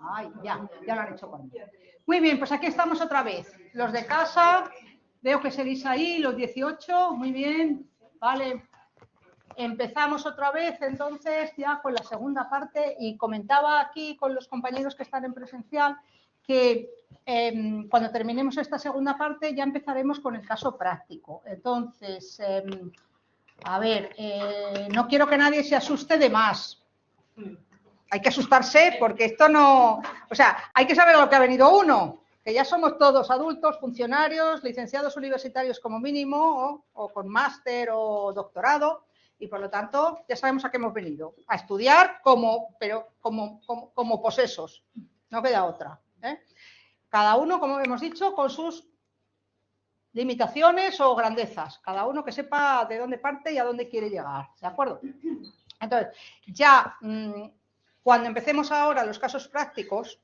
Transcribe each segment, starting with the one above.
Ay, ya lo han hecho conmigo. Muy bien, pues aquí estamos otra vez. Los de casa, veo que seguís ahí, los 18, muy bien, vale. Empezamos otra vez, entonces, ya con la segunda parte, y comentaba aquí con los compañeros que están en presencial que cuando terminemos esta segunda parte ya empezaremos con el caso práctico. Entonces, a ver, no quiero que nadie se asuste de más. Hay que asustarse porque esto no... O sea, hay que saber a lo que ha venido uno, que ya somos todos adultos, funcionarios, licenciados universitarios como mínimo, o con máster o doctorado, y por lo tanto ya sabemos a qué hemos venido. A estudiar como posesos, no queda otra. Cada uno, como hemos dicho, con sus limitaciones o grandezas. Cada uno que sepa de dónde parte y a dónde quiere llegar. ¿De acuerdo? Entonces, ya... Cuando empecemos ahora los casos prácticos,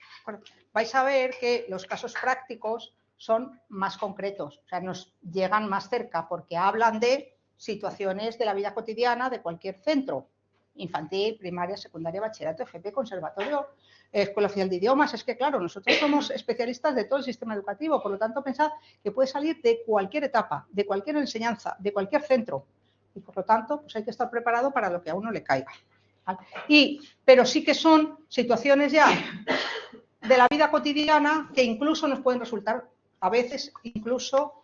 vais a ver que los casos prácticos son más concretos, o sea, nos llegan más cerca porque hablan de situaciones de la vida cotidiana de cualquier centro, infantil, primaria, secundaria, bachillerato, FP, conservatorio, escuela oficial de idiomas. Es que, claro, nosotros somos especialistas de todo el sistema educativo, por lo tanto, pensad que puede salir de cualquier etapa, de cualquier enseñanza, de cualquier centro, y por lo tanto, pues hay que estar preparado para lo que a uno le caiga. Pero sí que son situaciones ya de la vida cotidiana que incluso nos pueden resultar a veces incluso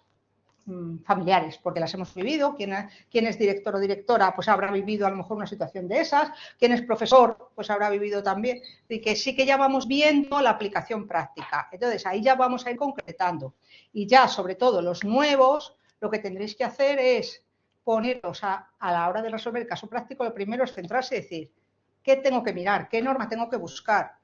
familiares, porque las hemos vivido. Quien es director o directora pues habrá vivido a lo mejor una situación de esas, quien es profesor pues habrá vivido también, y que sí que ya vamos viendo la aplicación práctica. Entonces ahí ya vamos a ir concretando, y ya sobre todo los nuevos lo que tendréis que hacer es poneros a la hora de resolver el caso práctico. Lo primero es centrarse y decir, ¿qué tengo que mirar? ¿Qué norma tengo que buscar?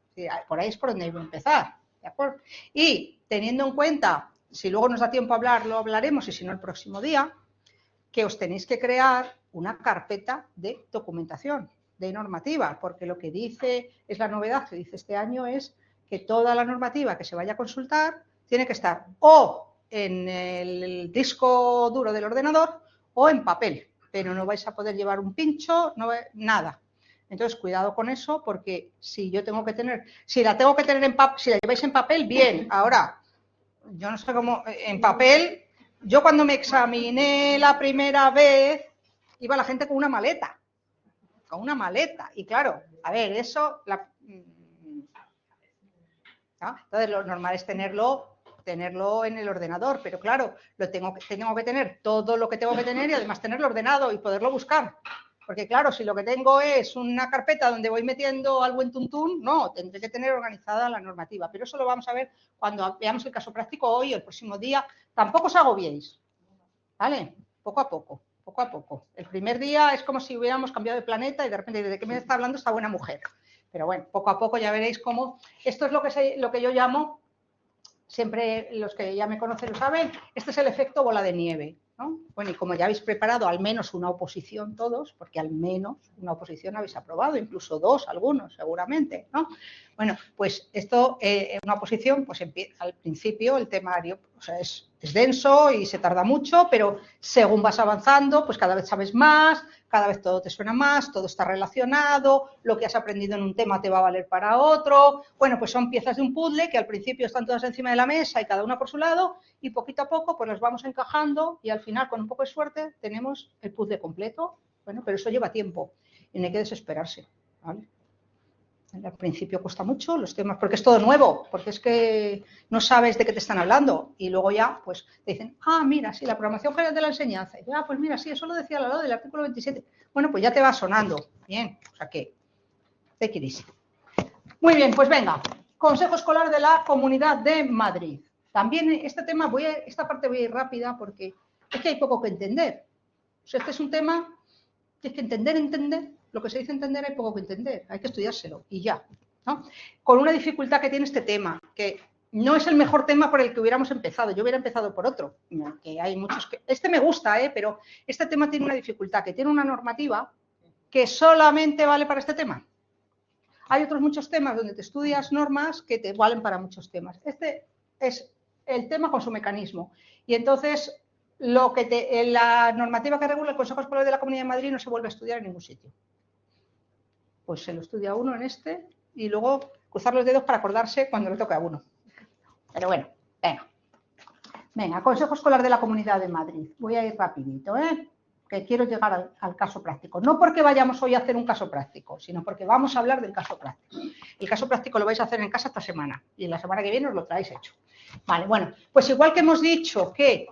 Por ahí es por donde debo empezar, ¿de acuerdo? Y teniendo en cuenta, si luego nos da tiempo a hablar, lo hablaremos, y si no el próximo día, que os tenéis que crear una carpeta de documentación, de normativa, porque lo que dice, es la novedad que dice este año, es que toda la normativa que se vaya a consultar tiene que estar o en el disco duro del ordenador o en papel, pero no vais a poder llevar un pincho, nada. Entonces, cuidado con eso, porque si yo tengo que tener, si la tengo que tener en papel, si la lleváis en papel, bien. Ahora, yo no sé cómo, en papel, yo cuando me examiné la primera vez, iba la gente con una maleta, y claro, a ver, eso, ¿no? Entonces lo normal es tenerlo en el ordenador, pero claro, tengo que tener todo lo que tengo que tener y además tenerlo ordenado y poderlo buscar. Porque claro, si lo que tengo es una carpeta donde voy metiendo al buen tuntún, no, tendré que tener organizada la normativa. Pero eso lo vamos a ver cuando veamos el caso práctico hoy o el próximo día. Tampoco os agobiéis, ¿vale? Poco a poco, poco a poco. El primer día es como si hubiéramos cambiado de planeta y de repente, ¿de qué me está hablando esta buena mujer? Pero bueno, poco a poco ya veréis cómo... Esto es lo que yo llamo, siempre los que ya me conocen lo saben, este es el efecto bola de nieve, ¿no? Bueno, y como ya habéis preparado al menos una oposición todos, porque al menos una oposición habéis aprobado, incluso dos, algunos seguramente, ¿no? Bueno, pues esto, una oposición, pues al principio el temario, o sea, es denso y se tarda mucho, pero según vas avanzando, pues cada vez sabes más, cada vez todo te suena más, todo está relacionado, lo que has aprendido en un tema te va a valer para otro. Bueno, pues son piezas de un puzzle que al principio están todas encima de la mesa y cada una por su lado, y poquito a poco pues las vamos encajando y al final, con un poco de suerte, tenemos el puzzle completo. Bueno, pero eso lleva tiempo y no hay que desesperarse, ¿vale? Al principio cuesta mucho los temas, porque es todo nuevo, porque es que no sabes de qué te están hablando, y luego ya pues te dicen, mira, sí, la programación general de la enseñanza, y pues mira, sí, eso lo decía la ley del artículo 27, bueno, pues ya te va sonando, bien, o sea que, take it easy. Muy bien, pues venga, Consejo Escolar de la Comunidad de Madrid. También este tema, esta parte voy a ir rápida porque es que hay poco que entender. O sea, este es un tema que es que entender, lo que se dice entender hay poco que entender, hay que estudiárselo y ya, ¿no? Con una dificultad que tiene este tema, que no es el mejor tema por el que hubiéramos empezado, yo hubiera empezado por otro, que hay muchos que... Este me gusta, pero este tema tiene una dificultad, que tiene una normativa que solamente vale para este tema. Hay otros muchos temas donde te estudias normas que te valen para muchos temas. Este es el tema con su mecanismo. Y entonces, la normativa que regula el Consejo Escolar de la Comunidad de Madrid no se vuelve a estudiar en ningún sitio. Pues se lo estudia uno en este y luego cruzar los dedos para acordarse cuando le toque a uno. Pero bueno, venga. Venga, Consejo Escolar de la Comunidad de Madrid. Voy a ir rapidito, que quiero llegar al caso práctico. No porque vayamos hoy a hacer un caso práctico, sino porque vamos a hablar del caso práctico. El caso práctico lo vais a hacer en casa esta semana y la semana que viene os lo traéis hecho. Vale, bueno, pues igual que hemos dicho que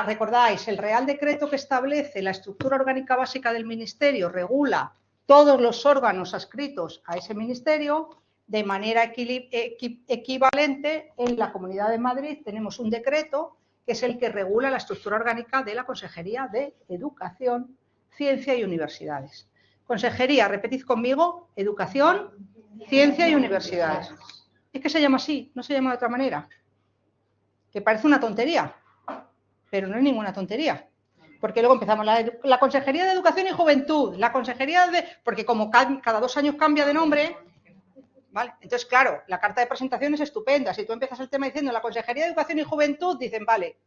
recordáis, el Real Decreto que establece la estructura orgánica básica del Ministerio regula todos los órganos adscritos a ese ministerio, de manera equivalente, en la Comunidad de Madrid tenemos un decreto que es el que regula la estructura orgánica de la Consejería de Educación, Ciencia y Universidades. Consejería, repetid conmigo, Educación, Ciencia y Universidades. Es que se llama así, no se llama de otra manera. Que parece una tontería, pero no es ninguna tontería. Porque luego empezamos la Consejería de Educación y Juventud, la Consejería de... Porque como cada 2 años cambia de nombre... ¿Vale? Entonces, claro, la carta de presentación es estupenda. Si tú empiezas el tema diciendo la Consejería de Educación y Juventud, dicen, vale,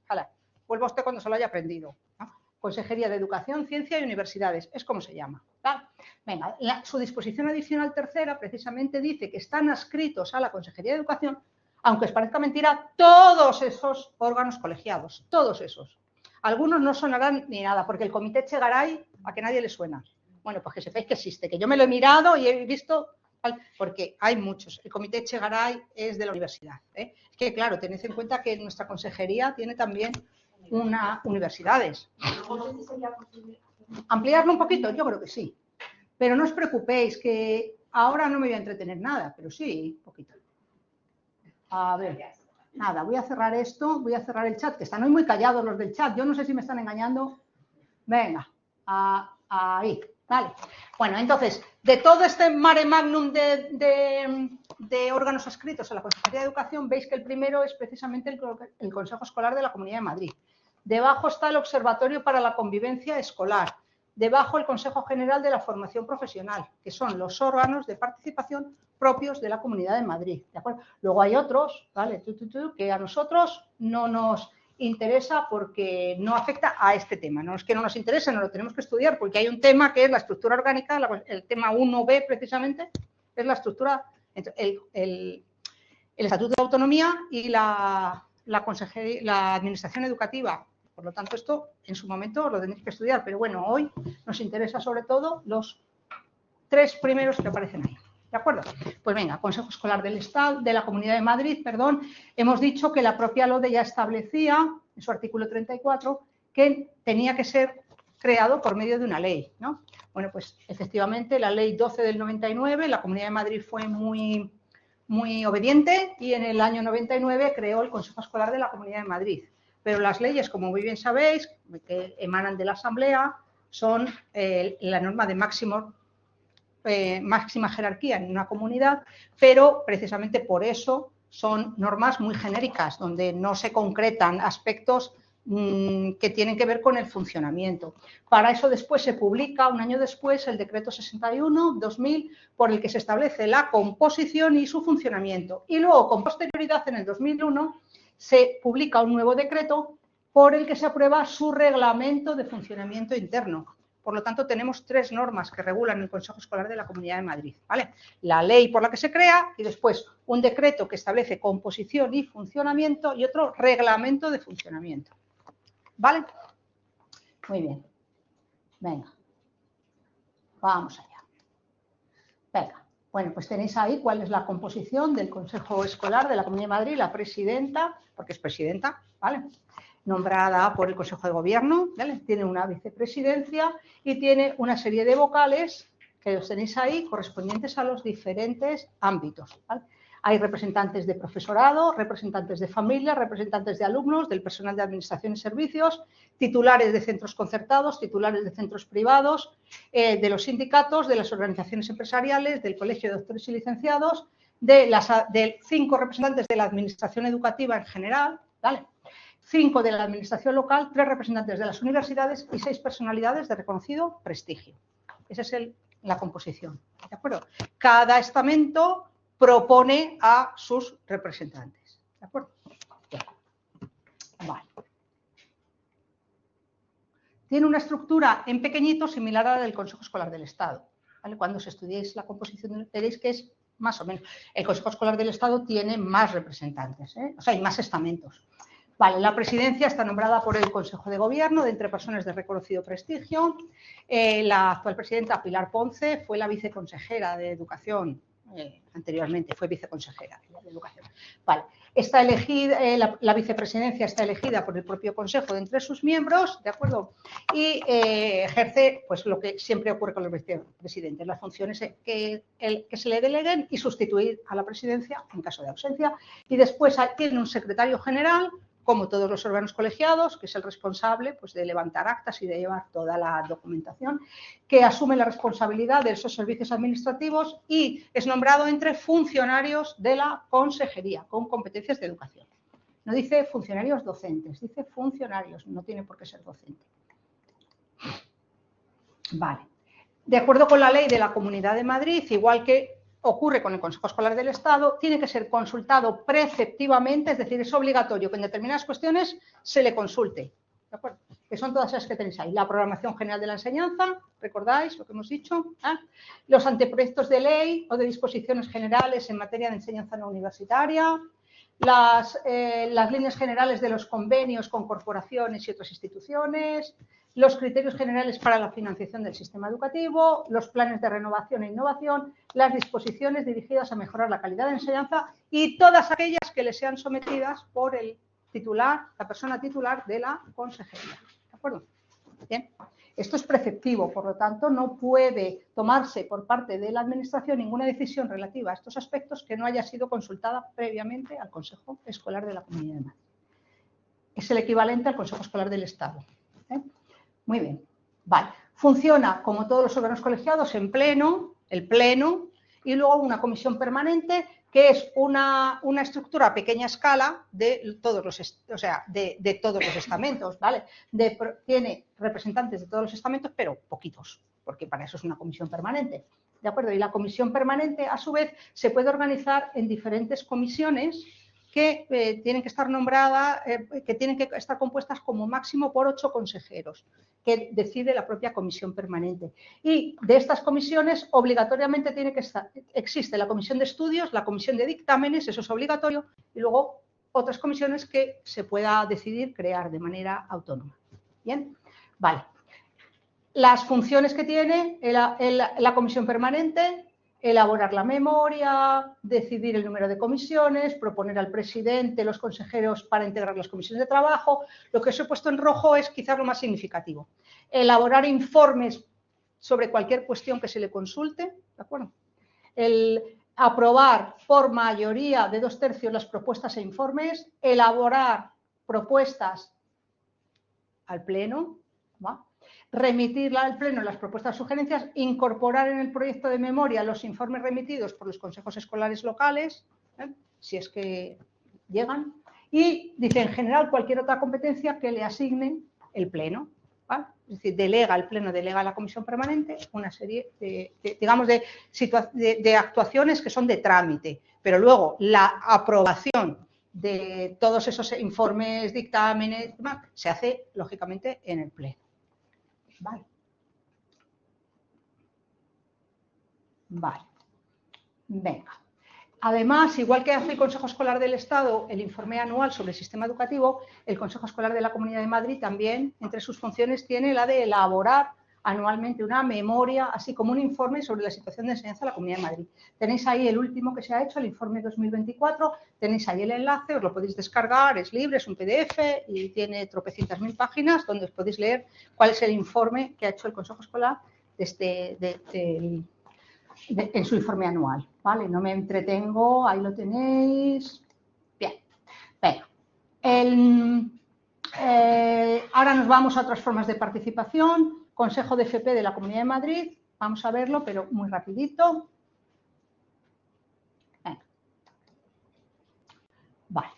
vuelva usted cuando se lo haya aprendido, ¿no? Consejería de Educación, Ciencia y Universidades, es como se llama, ¿vale? Venga, su disposición adicional tercera precisamente dice que están adscritos a la Consejería de Educación, aunque os parezca mentira, todos esos órganos colegiados, todos esos. Algunos no sonarán ni nada, porque el Comité Echegaray, a que nadie le suena. Bueno, pues que sepáis que existe, que yo me lo he mirado y he visto... Porque hay muchos. El Comité Echegaray es de la universidad. Es que, claro, tened en cuenta que nuestra consejería tiene también universidades. ¿Ampliarlo un poquito? Yo creo que sí. Pero no os preocupéis, que ahora no me voy a entretener nada, pero sí, un poquito. A ver, nada, voy a cerrar esto, voy a cerrar el chat, que están hoy muy callados los del chat. Yo no sé si me están engañando. Venga, ahí. Vale. Bueno, entonces, de todo este mare magnum de órganos adscritos a la Consejería de Educación, veis que el primero es precisamente el Consejo Escolar de la Comunidad de Madrid. Debajo está el Observatorio para la Convivencia Escolar. Debajo el Consejo General de la Formación Profesional, que son los órganos de participación propios de la Comunidad de Madrid. ¿De acuerdo? Luego hay otros, ¿vale? Que a nosotros no nos interesa porque no afecta a este tema. No es que no nos interese, no lo tenemos que estudiar porque hay un tema que es la estructura orgánica, el tema 1B precisamente, es la estructura, el Estatuto de Autonomía y la Administración Educativa. Por lo tanto, esto en su momento lo tenéis que estudiar, pero bueno, hoy nos interesa sobre todo los 3 primeros que aparecen ahí. ¿De acuerdo? Pues venga, Consejo Escolar del Estado, de la Comunidad de Madrid, perdón, hemos dicho que la propia LODE ya establecía, en su artículo 34, que tenía que ser creado por medio de una ley, ¿no? Bueno, pues efectivamente la ley 12 del 99, la Comunidad de Madrid fue muy obediente y en el año 99 creó el Consejo Escolar de la Comunidad de Madrid. Pero las leyes, como muy bien sabéis, que emanan de la Asamblea, son la norma de máxima jerarquía en una comunidad, pero precisamente por eso son normas muy genéricas, donde no se concretan aspectos que tienen que ver con el funcionamiento. Para eso después se publica, un año después, el Decreto 61/2000, por el que se establece la composición y su funcionamiento. Y luego, con posterioridad, en el 2001, se publica un nuevo decreto por el que se aprueba su reglamento de funcionamiento interno. Por lo tanto, tenemos 3 normas que regulan el Consejo Escolar de la Comunidad de Madrid, ¿vale? La ley por la que se crea y después un decreto que establece composición y funcionamiento y otro reglamento de funcionamiento, ¿vale? Muy bien. Venga. Vamos allá. Venga. Bueno, pues tenéis ahí cuál es la composición del Consejo Escolar de la Comunidad de Madrid, la presidenta, porque es presidenta, ¿vale? Nombrada por el Consejo de Gobierno, ¿vale? Tiene una vicepresidencia y tiene una serie de vocales que los tenéis ahí correspondientes a los diferentes ámbitos, ¿vale? Hay representantes de profesorado, representantes de familia, representantes de alumnos, del personal de administración y servicios, titulares de centros concertados, titulares de centros privados, de los sindicatos, de las organizaciones empresariales, del Colegio de Doctores y Licenciados, de 5 representantes de la administración educativa en general, ¿vale? 5 de la administración local, 3 representantes de las universidades y 6 personalidades de reconocido prestigio. Esa es la composición, ¿de acuerdo? Cada estamento propone a sus representantes, ¿de acuerdo? Vale. Tiene una estructura en pequeñito similar a la del Consejo Escolar del Estado, ¿vale? Cuando os estudiéis la composición veréis que es más o menos. El Consejo Escolar del Estado tiene más representantes, o sea, hay más estamentos. Vale, la presidencia está nombrada por el Consejo de Gobierno de entre personas de reconocido prestigio. La actual presidenta, Pilar Ponce, fue la viceconsejera de Educación, anteriormente fue viceconsejera de Educación. Vale, está elegida, la vicepresidencia está elegida por el propio Consejo de entre sus miembros, ¿de acuerdo? Y ejerce pues lo que siempre ocurre con los vicepresidentes, las funciones que se le deleguen y sustituir a la presidencia en caso de ausencia. Y después tiene un secretario general, como todos los órganos colegiados, que es el responsable pues, de levantar actas y de llevar toda la documentación, que asume la responsabilidad de esos servicios administrativos y es nombrado entre funcionarios de la consejería con competencias de educación. No dice funcionarios docentes, dice funcionarios, no tiene por qué ser docente. Vale. De acuerdo con la ley de la Comunidad de Madrid, igual que ocurre con el Consejo Escolar del Estado, tiene que ser consultado preceptivamente, es decir, es obligatorio que en determinadas cuestiones se le consulte. ¿De acuerdo? Que son todas esas que tenéis ahí. La programación general de la enseñanza, ¿recordáis lo que hemos dicho? Los anteproyectos de ley o de disposiciones generales en materia de enseñanza no universitaria, las líneas generales de los convenios con corporaciones y otras instituciones, los criterios generales para la financiación del sistema educativo, los planes de renovación e innovación, las disposiciones dirigidas a mejorar la calidad de enseñanza y todas aquellas que le sean sometidas por el titular, la persona titular de la consejería. ¿De acuerdo? Bien. Esto es preceptivo, por lo tanto, no puede tomarse por parte de la Administración ninguna decisión relativa a estos aspectos que no haya sido consultada previamente al Consejo Escolar de la Comunidad de Madrid. Es el equivalente al Consejo Escolar del Estado. Muy bien. Vale. Funciona, como todos los órganos colegiados, en pleno, el pleno, y luego una comisión permanente, que es una estructura a pequeña escala de todos los estamentos, ¿vale? Tiene representantes de todos los estamentos, pero poquitos, porque para eso es una comisión permanente, ¿de acuerdo? Y la comisión permanente, a su vez, se puede organizar en diferentes comisiones que tienen que estar nombradas, que tienen que estar compuestas como máximo por 8 consejeros, que decide la propia comisión permanente. Y de estas comisiones, obligatoriamente tiene que estar, existe la comisión de estudios, la comisión de dictámenes, eso es obligatorio, y luego otras comisiones que se pueda decidir crear de manera autónoma. ¿Bien? Vale. Las funciones que tiene la comisión permanente: elaborar la memoria, decidir el número de comisiones, proponer al presidente, los consejeros para integrar las comisiones de trabajo. Lo que os he puesto en rojo es quizás lo más significativo. Elaborar informes sobre cualquier cuestión que se le consulte, ¿de acuerdo? El aprobar por mayoría de 2/3 las propuestas e informes, elaborar propuestas al Pleno, ¿va? Remitirla al Pleno las propuestas o sugerencias, incorporar en el proyecto de memoria los informes remitidos por los consejos escolares locales, si es que llegan, y dice en general cualquier otra competencia que le asigne el Pleno, ¿vale? Es decir, delega el Pleno, delega a la comisión permanente una serie de actuaciones que son de trámite, pero luego la aprobación de todos esos informes, dictámenes, se hace lógicamente en el Pleno. Vale. Vale. Venga. Además, igual que hace el Consejo Escolar del Estado el informe anual sobre el sistema educativo, el Consejo Escolar de la Comunidad de Madrid también, entre sus funciones, tiene la de elaborar anualmente una memoria, así como un informe sobre la situación de enseñanza de la Comunidad de Madrid. Tenéis ahí el último que se ha hecho, el informe 2024, tenéis ahí el enlace, os lo podéis descargar, es libre, es un PDF y tiene tropecientas mil páginas donde os podéis leer cuál es el informe que ha hecho el Consejo Escolar en su informe anual, ¿vale? No me entretengo, ahí lo tenéis. Bien, pero ahora nos vamos a otras formas de participación. Consejo de FP de la Comunidad de Madrid, vamos a verlo, pero muy rapidito. Vale.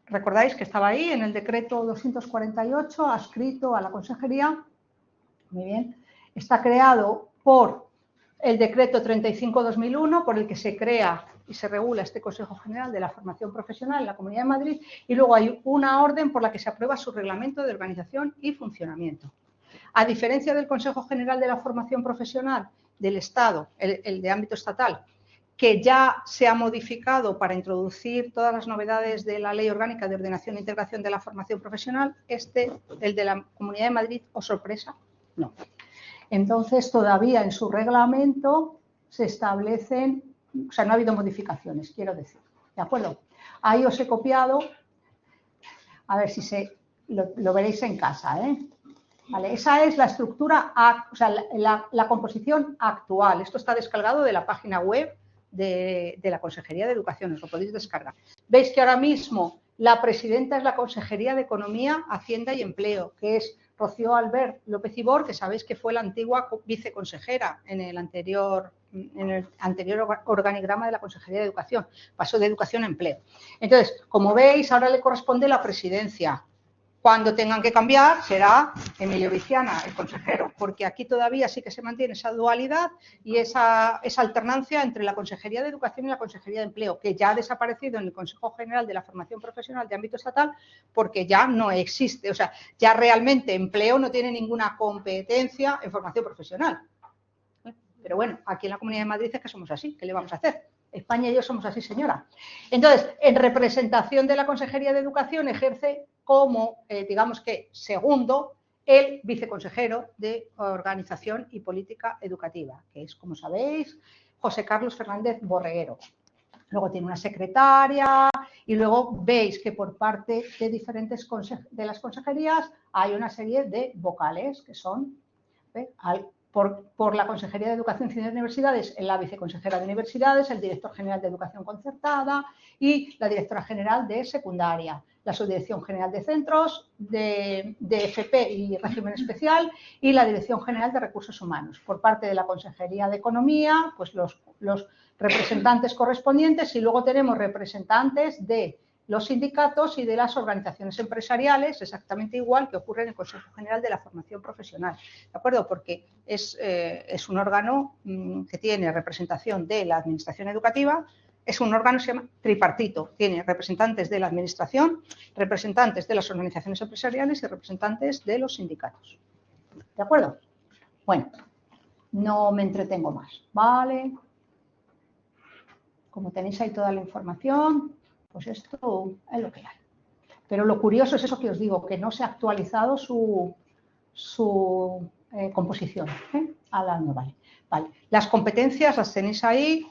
¿Recordáis que estaba ahí en el decreto 248, adscrito a la consejería? Muy bien. Está creado por el decreto 35/2001, por el que se crea y se regula este Consejo General de la Formación Profesional en la Comunidad de Madrid, y luego hay una orden por la que se aprueba su reglamento de organización y funcionamiento. A diferencia del Consejo General de la Formación Profesional del Estado, el de ámbito estatal, que ya se ha modificado para introducir todas las novedades de la Ley Orgánica de Ordenación e Integración de la Formación Profesional. El de la Comunidad de Madrid, ¿o sorpresa? No. Entonces, todavía en su reglamento se establecen, o sea, no ha habido modificaciones, quiero decir, ¿de acuerdo? Ahí os he copiado, a ver si lo veréis en casa, ¿eh? Vale, esa es la estructura, o sea, la composición actual. Esto está descargado de la página web de la Consejería de Educación, os lo podéis descargar. Veis que ahora mismo la presidenta es la Consejería de Economía, Hacienda y Empleo, que es Rocío Albert López Ibor, que sabéis que fue la antigua viceconsejera en el anterior organigrama de la Consejería de Educación. Pasó de Educación a Empleo. Entonces, como veis, ahora le corresponde la presidencia. Cuando tengan que cambiar será Emilio Viciana, el consejero, porque aquí todavía sí que se mantiene esa dualidad y esa alternancia entre la Consejería de Educación y la Consejería de Empleo, que ya ha desaparecido en el Consejo General de la Formación Profesional de ámbito estatal porque ya no existe. O sea, ya realmente Empleo no tiene ninguna competencia en formación profesional. Pero bueno, aquí en la Comunidad de Madrid es que somos así, ¿qué le vamos a hacer? España y yo somos así, señora. Entonces, en representación de la Consejería de Educación ejerce como, digamos que, segundo, el viceconsejero de Organización y Política Educativa, que es, como sabéis, José Carlos Fernández Borreguero. Luego tiene una secretaria y luego veis que por parte de diferentes de las consejerías hay una serie de vocales que son por la Consejería de Educación, Ciencias y Universidades, la viceconsejera de Universidades, el director general de Educación Concertada y la directora general de Secundaria, la subdirección general de Centros, de FP y Régimen Especial y la Dirección General de Recursos Humanos. Por parte de la Consejería de Economía, pues los representantes correspondientes y luego tenemos representantes de los sindicatos y de las organizaciones empresariales, exactamente igual que ocurre en el Consejo General de la Formación Profesional, ¿de acuerdo? Porque es un órgano que tiene representación de la Administración Educativa, es un órgano que se llama tripartito, tiene representantes de la Administración, representantes de las organizaciones empresariales y representantes de los sindicatos, ¿de acuerdo? Bueno, no me entretengo más, ¿vale? Como tenéis ahí toda la información, pues esto es lo que hay. Pero lo curioso es eso que os digo, que no se ha actualizado su composición a la nueva ley. Vale. Las competencias las tenéis ahí,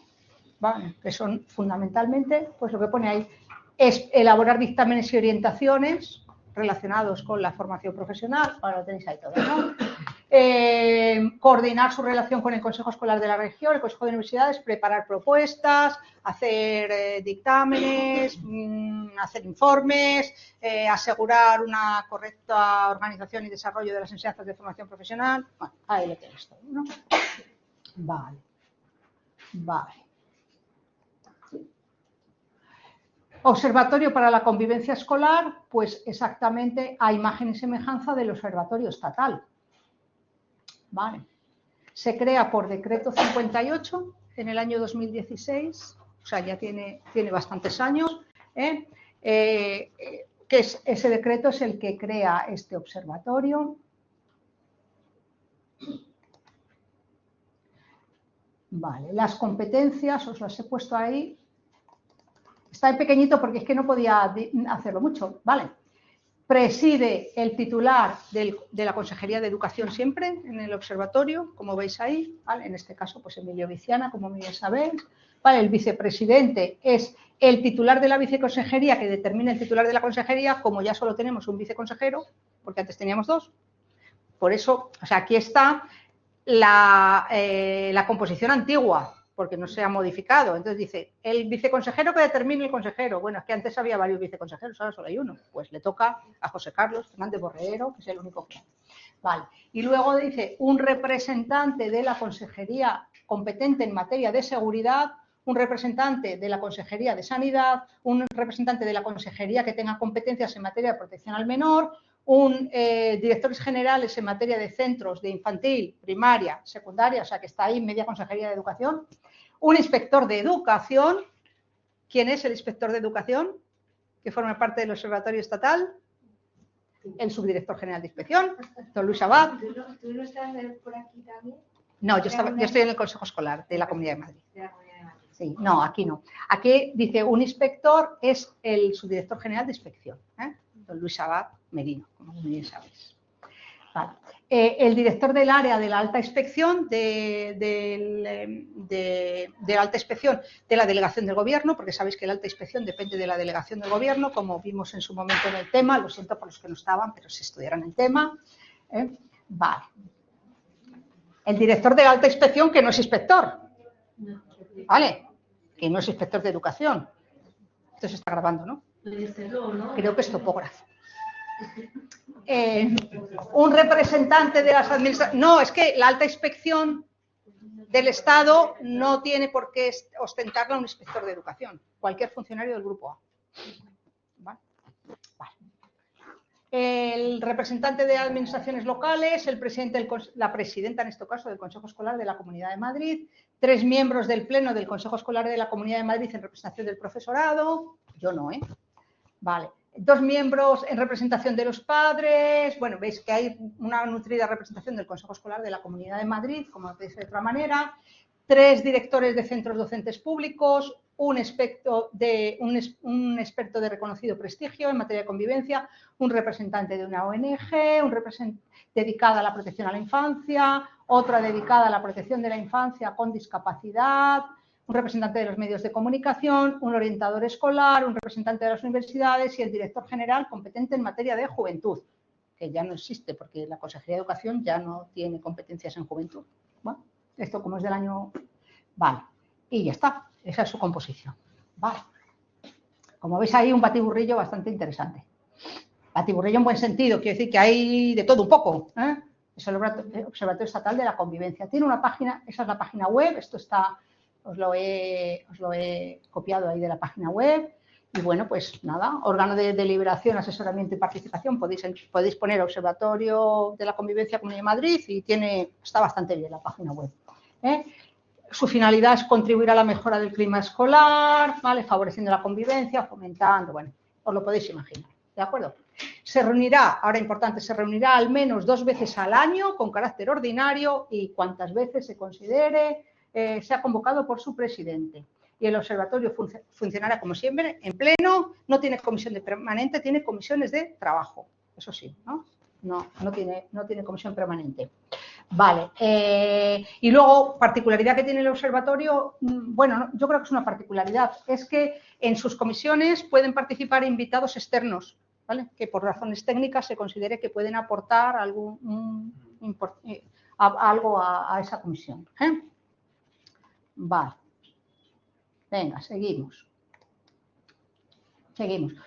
¿vale? Que son fundamentalmente, pues lo que pone ahí, es elaborar dictámenes y orientaciones relacionados con la formación profesional, ahora lo tenéis ahí todo, ¿no? Coordinar su relación con el Consejo Escolar de la Región, el Consejo de Universidades, preparar propuestas, hacer dictámenes, hacer informes, asegurar una correcta organización y desarrollo de las enseñanzas de formación profesional. Bueno, ahí lo tenéis todo, ¿no? Vale. Vale. Observatorio para la convivencia escolar, pues exactamente a imagen y semejanza del observatorio estatal. Vale. Se crea por decreto 58 en el año 2016, o sea, ya tiene bastantes años, que ese decreto es el que crea este observatorio. Vale, las competencias os las he puesto ahí. Está en pequeñito porque es que no podía hacerlo mucho, ¿vale? Preside el titular de la Consejería de Educación siempre en el observatorio, como veis ahí, ¿vale? En este caso, pues Emilio Viciana, como bien sabéis, ¿vale? El vicepresidente es el titular de la viceconsejería que determina el titular de la consejería, como ya solo tenemos un viceconsejero, porque antes teníamos dos. Por eso, o sea, aquí está la composición antigua, porque no se ha modificado. Entonces dice, el viceconsejero que determine el consejero. Bueno, es que antes había varios viceconsejeros, ahora solo hay uno. Pues le toca a José Carlos Fernández Borreguero, que es el único que hay. Vale. Y luego dice, un representante de la consejería competente en materia de seguridad, un representante de la Consejería de Sanidad, un representante de la consejería que tenga competencias en materia de protección al menor, directores generales en materia de centros de infantil, primaria, secundaria, o sea que está ahí media Consejería de Educación, un inspector de educación. ¿Quién es el inspector de educación? Que forma parte del Observatorio Estatal. El subdirector general de inspección, don Luis Abad. ¿Tú no estás por aquí también? No, yo estoy en el Consejo Escolar de la Comunidad de Madrid. Sí, no, aquí no. Aquí dice un inspector es el subdirector general de inspección, don Luis Abad Merino, como muy bien sabéis. Vale. El director del área de la alta inspección de alta inspección de la delegación del gobierno, porque sabéis que la alta inspección depende de la delegación del gobierno, como vimos en su momento en el tema, lo siento por los que no estaban, pero si estudiaran el tema. Vale. El director de la alta inspección que no es inspector, ¿vale? Que no es inspector de educación. Esto se está grabando, ¿no? Creo que es topógrafo. Un representante de las administraciones. No, es que la alta inspección del Estado no tiene por qué ostentarla un inspector de educación. Cualquier funcionario del grupo A. ¿Vale? Vale. El representante de administraciones locales, el presidente, la presidenta en este caso del Consejo Escolar de la Comunidad de Madrid, 3 miembros del Pleno del Consejo Escolar de la Comunidad de Madrid en representación del profesorado. Yo no, ¿eh? Vale. 2 miembros en representación de los padres. Bueno, veis que hay una nutrida representación del Consejo Escolar de la Comunidad de Madrid, como no puede ser de otra manera. 3 directores de centros docentes públicos, un experto de reconocido prestigio en materia de convivencia, un representante de una ONG, dedicada a la protección a la infancia, otra dedicada a la protección de la infancia con discapacidad, un representante de los medios de comunicación, un orientador escolar, un representante de las universidades y el director general competente en materia de juventud, que ya no existe porque la Consejería de Educación ya no tiene competencias en juventud. Bueno, esto como es del año... Vale, y ya está, esa es su composición. Vale. Como veis hay un batiburrillo bastante interesante. Batiburrillo en buen sentido, quiere decir que hay de todo un poco, ¿eh? Es el Observatorio Estatal de la Convivencia. Tiene una página, esa es la página web, esto está... Os lo he copiado ahí de la página web. Y bueno, pues nada, órgano de deliberación, asesoramiento y participación. Podéis poner Observatorio de la Convivencia Comunidad de Madrid y está bastante bien la página web. Su finalidad es contribuir a la mejora del clima escolar, ¿vale? Favoreciendo la convivencia, fomentando, bueno, os lo podéis imaginar, ¿de acuerdo? Se reunirá, ahora importante, se reunirá al menos 2 veces al año con carácter ordinario y cuantas veces se considere sea convocado por su presidente. Y el observatorio funcionará como siempre en pleno, no tiene comisión de permanente, tiene comisiones de trabajo, eso sí, ¿no? No tiene comisión permanente. Vale, y luego, particularidad que tiene el observatorio, bueno, yo creo que es una particularidad, es que en sus comisiones pueden participar invitados externos, ¿vale? Que por razones técnicas se considere que pueden aportar algo a esa comisión. Vale. Venga, seguimos.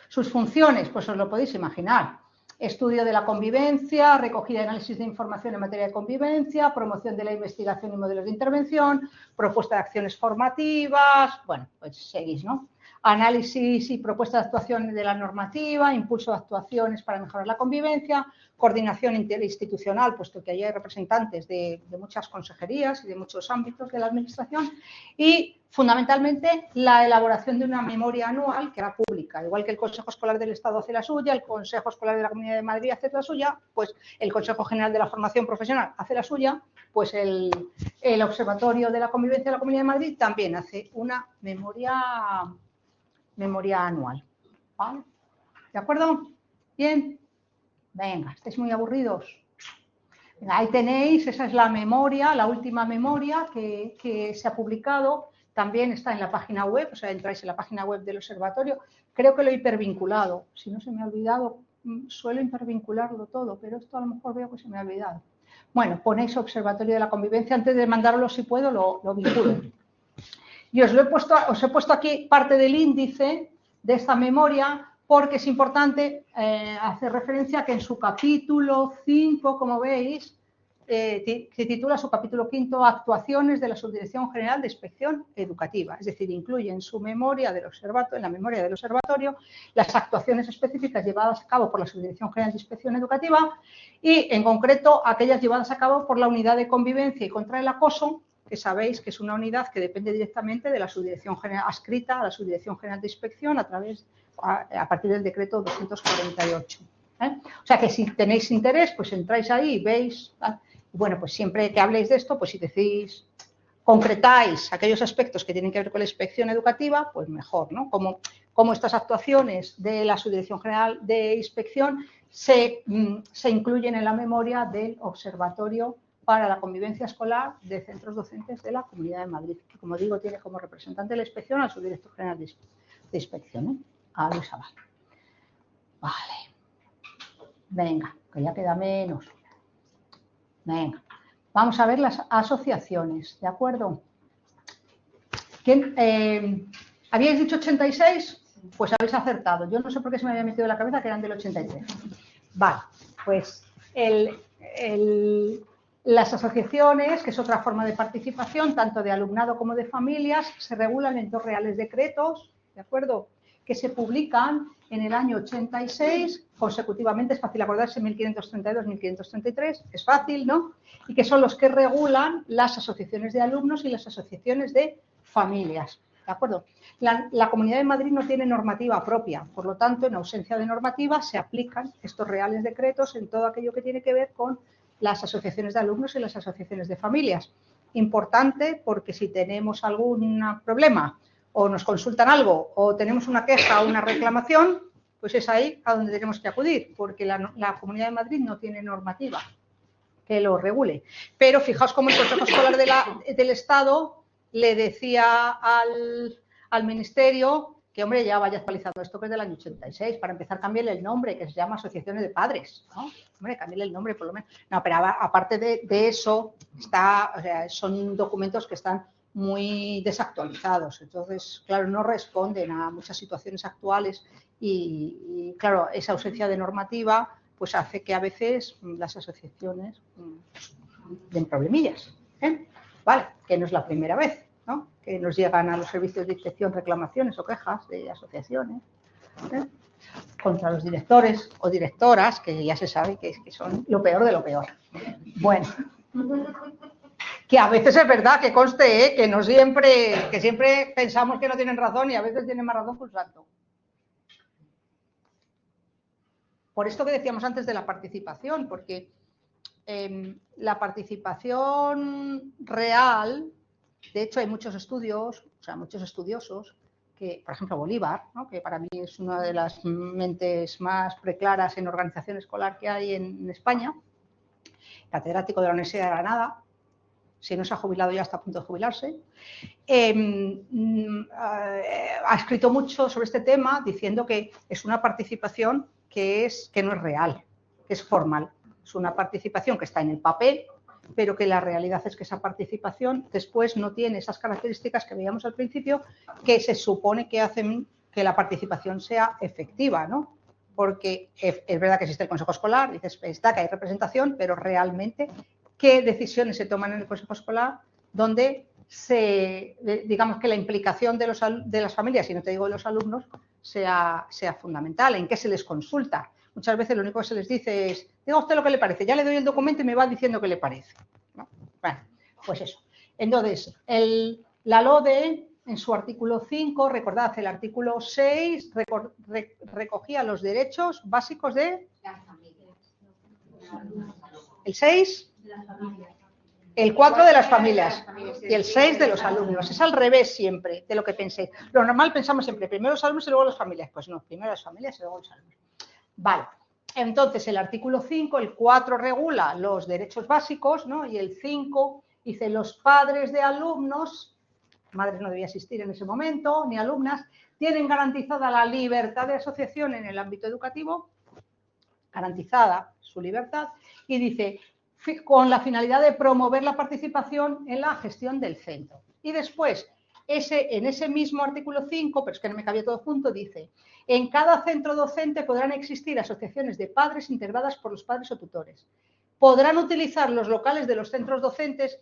Sus funciones, pues os lo podéis imaginar. Estudio de la convivencia, recogida y análisis de información en materia de convivencia, promoción de la investigación y modelos de intervención, propuesta de acciones formativas, bueno, pues seguís, ¿no? Análisis y propuesta de actuación de la normativa, impulso de actuaciones para mejorar la convivencia, coordinación interinstitucional, puesto que allí hay representantes de muchas consejerías y de muchos ámbitos de la administración, y fundamentalmente la elaboración de una memoria anual que era pública, igual que el Consejo Escolar del Estado hace la suya, el Consejo Escolar de la Comunidad de Madrid hace la suya, pues el Consejo General de la Formación Profesional hace la suya, pues el Observatorio de la Convivencia de la Comunidad de Madrid también hace una memoria anual. ¿Vale? ¿De acuerdo? Bien. Venga, estáis muy aburridos. Venga, ahí tenéis, esa es la memoria, la última memoria que se ha publicado. También está en la página web, o sea, entráis en la página web del observatorio. Creo que lo he hipervinculado. Si no se me ha olvidado, suelo hipervincularlo todo, pero esto a lo mejor veo que se me ha olvidado. Bueno, ponéis Observatorio de la Convivencia. Antes de mandarlo, si puedo, lo vinculo. Y os he puesto aquí parte del índice de esta memoria porque es importante hacer referencia a que en su capítulo 5, como veis, se titula su capítulo 5 Actuaciones de la Subdirección General de Inspección Educativa. Es decir, incluye en su memoria en la memoria del observatorio las actuaciones específicas llevadas a cabo por la Subdirección General de Inspección Educativa y, en concreto, aquellas llevadas a cabo por la Unidad de Convivencia y contra el Acoso, que sabéis que es una unidad que depende directamente de la Subdirección General, adscrita a la Subdirección General de Inspección a partir del decreto 248. O sea que si tenéis interés, pues entráis ahí y veis. Bueno, pues siempre que habléis de esto, pues si decís concretáis aquellos aspectos que tienen que ver con la inspección educativa, pues mejor, ¿no? Como estas actuaciones de la Subdirección General de Inspección se incluyen en la memoria del Observatorio para la Convivencia Escolar de Centros Docentes de la Comunidad de Madrid, que, como digo, tiene como representante de la inspección al Subdirector General de Inspección, ¿eh? A Luis Abad. Vale. Venga, que ya queda menos. Venga. Vamos a ver las asociaciones, ¿de acuerdo? ¿Habíais dicho 86? Pues habéis acertado. Yo no sé por qué se me había metido en la cabeza que eran del 83. Vale, pues las asociaciones, que es otra forma de participación, tanto de alumnado como de familias, se regulan en 2 reales decretos, ¿de acuerdo?, que se publican en el año 86, consecutivamente, es fácil acordarse, 1532, 1533, es fácil, ¿no? Y que son los que regulan las asociaciones de alumnos y las asociaciones de familias, ¿de acuerdo? La Comunidad de Madrid no tiene normativa propia, por lo tanto, en ausencia de normativa, se aplican estos reales decretos en todo aquello que tiene que ver con las asociaciones de alumnos y las asociaciones de familias. Importante porque si tenemos algún problema o nos consultan algo o tenemos una queja o una reclamación, pues es ahí a donde tenemos que acudir, porque la Comunidad de Madrid no tiene normativa que lo regule. Pero fijaos cómo el Consejo Escolar del Estado le decía al Ministerio que, hombre, ya vaya actualizando esto que es del año 86, para empezar, cámbiale el nombre, que se llama Asociaciones de Padres, ¿no? Hombre, cámbiale el nombre por lo menos. No, pero aparte de eso, son documentos que están muy desactualizados, entonces, claro, no responden a muchas situaciones actuales y claro, esa ausencia de normativa pues hace que a veces las asociaciones den problemillas, ¿eh? Vale, que no es la primera vez, ¿no?, que nos llegan a los servicios de inspección reclamaciones o quejas de asociaciones, ¿eh?, contra los directores o directoras, que ya se sabe que son lo peor de lo peor. Bueno, que a veces es verdad, que conste, que siempre pensamos que no tienen razón y a veces tienen más razón que un santo. Por esto que decíamos antes de la participación, porque la participación real, de hecho hay muchos estudios, o sea, muchos estudiosos, que, por ejemplo, Bolívar, ¿no?, que para mí es una de las mentes más preclaras en organización escolar que hay en España, catedrático de la Universidad de Granada, si no se ha jubilado ya está a punto de jubilarse, ha escrito mucho sobre este tema diciendo que es una participación que no es real, que es formal. Es una participación que está en el papel, pero que la realidad es que esa participación después no tiene esas características que veíamos al principio, que se supone que hacen que la participación sea efectiva, ¿no? Porque es verdad que existe el Consejo Escolar, dices, está que hay representación, pero realmente, ¿qué decisiones se toman en el Consejo Escolar donde digamos que la implicación de las familias, y no te digo de los alumnos, sea fundamental? ¿En qué se les consulta? Muchas veces lo único que se les dice es, diga usted lo que le parece, ya le doy el documento y me va diciendo qué le parece, ¿no? Bueno, pues eso. Entonces, la LODE, en su artículo 5, recordad, el artículo 6 recogía los derechos básicos de las familias. El 6, el 4 de las familias y el 6 de los alumnos. Es al revés siempre de lo que penséis. Lo normal pensamos siempre, primero los alumnos y luego las familias. Pues no, primero las familias y luego los alumnos. Vale, entonces el artículo 5, el 4 regula los derechos básicos, ¿no? Y el 5 dice los padres de alumnos, madres no debía existir en ese momento, ni alumnas, tienen garantizada la libertad de asociación en el ámbito educativo, garantizada su libertad, y dice, con la finalidad de promover la participación en la gestión del centro. Y después, en ese mismo artículo 5, pero es que no me cabía todo junto, dice, en cada centro docente podrán existir asociaciones de padres integradas por los padres o tutores. Podrán utilizar los locales de los centros docentes.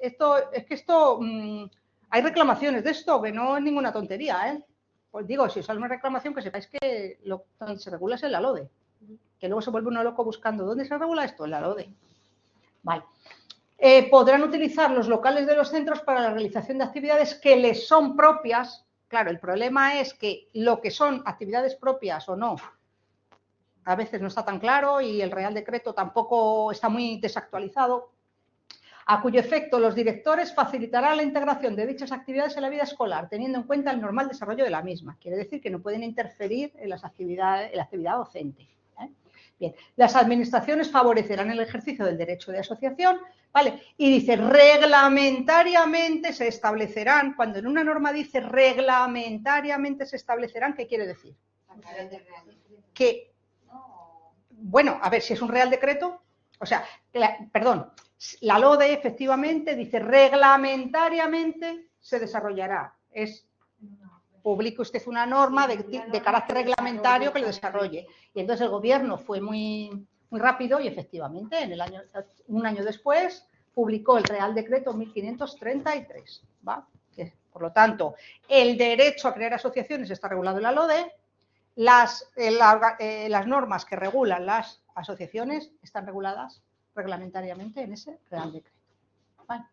Hay reclamaciones de esto, que no es ninguna tontería, ¿eh? Pues digo, si os sale una reclamación, que sepáis que donde se regula es en la LODE. Que luego se vuelve uno loco buscando, ¿dónde se regula esto? En la LODE. Vale. Podrán utilizar los locales de los centros para la realización de actividades que les son propias. Claro, el problema es que lo que son actividades propias o no, a veces no está tan claro y el Real Decreto tampoco está muy desactualizado. a cuyo efecto los directores facilitarán la integración de dichas actividades en la vida escolar, teniendo en cuenta el normal desarrollo de la misma. Quiere decir que no pueden interferir en las actividades, en la actividad docente. Bien, las administraciones favorecerán el ejercicio del derecho de asociación, ¿vale? Y dice, reglamentariamente se establecerán, cuando en una norma dice reglamentariamente se establecerán, ¿qué quiere decir? Que, bueno, a ver, si es un real decreto, o sea, perdón, la LODE efectivamente dice reglamentariamente se desarrollará, publique usted una norma de carácter reglamentario que lo desarrolle. Y entonces el gobierno fue muy rápido y efectivamente un año después publicó el Real Decreto 1533. ¿Va? Por lo tanto, el derecho a crear asociaciones está regulado en la LODE, las normas que regulan las asociaciones están reguladas reglamentariamente en ese Real Decreto. ¿Vale?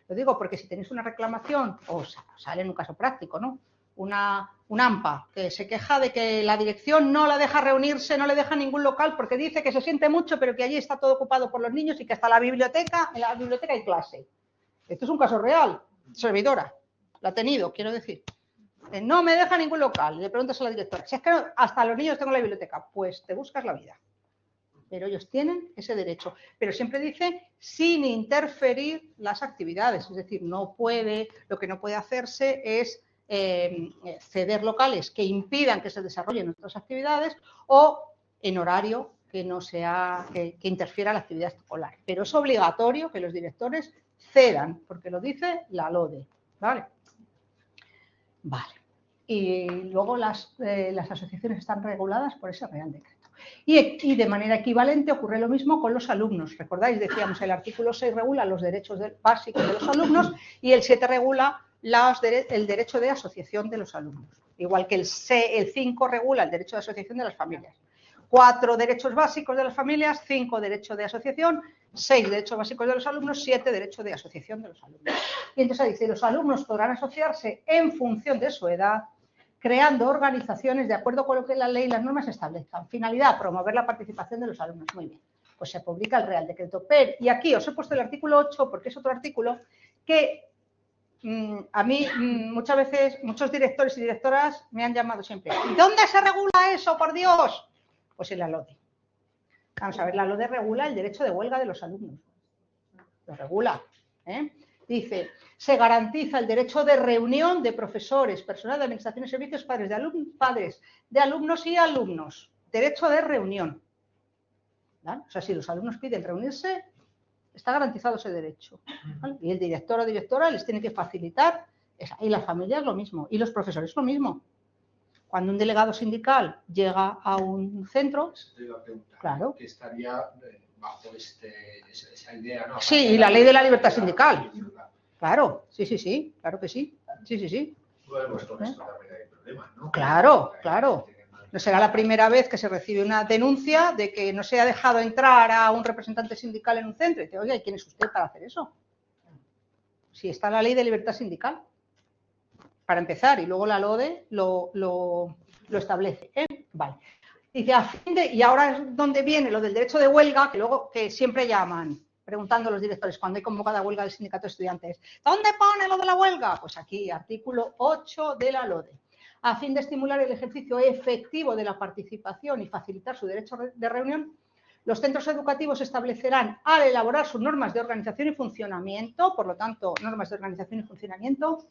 Lo digo porque si tenéis una reclamación, o sale en un caso práctico, ¿no? Un AMPA que se queja de que la dirección no la deja reunirse, no le deja ningún local porque dice que se siente mucho, pero que allí está todo ocupado por los niños y que hasta en la biblioteca hay clase. Esto es un caso real, servidora, la ha tenido, quiero decir. No me deja ningún local, le preguntas a la directora, si es que hasta los niños tengo en la biblioteca, pues te buscas la vida. Pero ellos tienen ese derecho. Pero siempre dice sin interferir las actividades, es decir, lo que no puede hacerse es ceder locales que impidan que se desarrollen otras actividades o en horario que no sea que interfiera la actividad escolar. Pero es obligatorio que los directores cedan, porque lo dice la LODE. ¿Vale? Vale. Y luego las asociaciones están reguladas por ese Real Decreto. Y de manera equivalente ocurre lo mismo con los alumnos. ¿Recordáis? Decíamos, el artículo 6 regula los derechos básicos de los alumnos y el 7 regula el derecho de asociación de los alumnos. Igual que el 5 regula el derecho de asociación de las familias. 4 derechos básicos de las familias, 5 derechos de asociación, 6 derechos básicos de los alumnos, 7 derechos de asociación de los alumnos. Y entonces dice, los alumnos podrán asociarse en función de su edad, creando organizaciones de acuerdo con lo que la ley y las normas establezcan. Finalidad, promover la participación de los alumnos. Muy bien, pues se publica el Real Decreto. Y aquí os he puesto el artículo 8 porque es otro artículo que a mí muchas veces, muchos directores y directoras me han llamado siempre. ¿Y dónde se regula eso, por Dios? Pues en la LODE. Vamos a ver, la LODE regula el derecho de huelga de los alumnos. Lo regula, ¿eh? Dice, se garantiza el derecho de reunión de profesores, personal de administración y servicios, padres de alumnos y alumnos. Derecho de reunión. ¿Vale? O sea, si los alumnos piden reunirse, está garantizado ese derecho. ¿Vale? Y el director o directora les tiene que facilitar. Y las familias lo mismo. Y los profesores lo mismo. Cuando un delegado sindical llega a un centro, claro, que estaría bajo esa idea, ¿no? Sí, y la ley de la libertad sindical. Claro, sí, claro que sí. Sí. Bueno, pues con esto también hay problemas, ¿no? Claro. No será la primera vez que se recibe una denuncia de que no se ha dejado entrar a un representante sindical en un centro. Y dice, oye, ¿quién es usted para hacer eso? Si está la ley de libertad sindical. Para empezar, y luego la LODE lo establece. Vale. Dice, y ahora es donde viene lo del derecho de huelga, que siempre llaman, preguntando a los directores, cuando hay convocada huelga del sindicato de estudiantes, ¿dónde pone lo de la huelga? Pues aquí, artículo 8 de la LODE. A fin de estimular el ejercicio efectivo de la participación y facilitar su derecho de reunión, los centros educativos establecerán, al elaborar sus normas de organización y funcionamiento, por lo tanto, normas de organización y funcionamiento,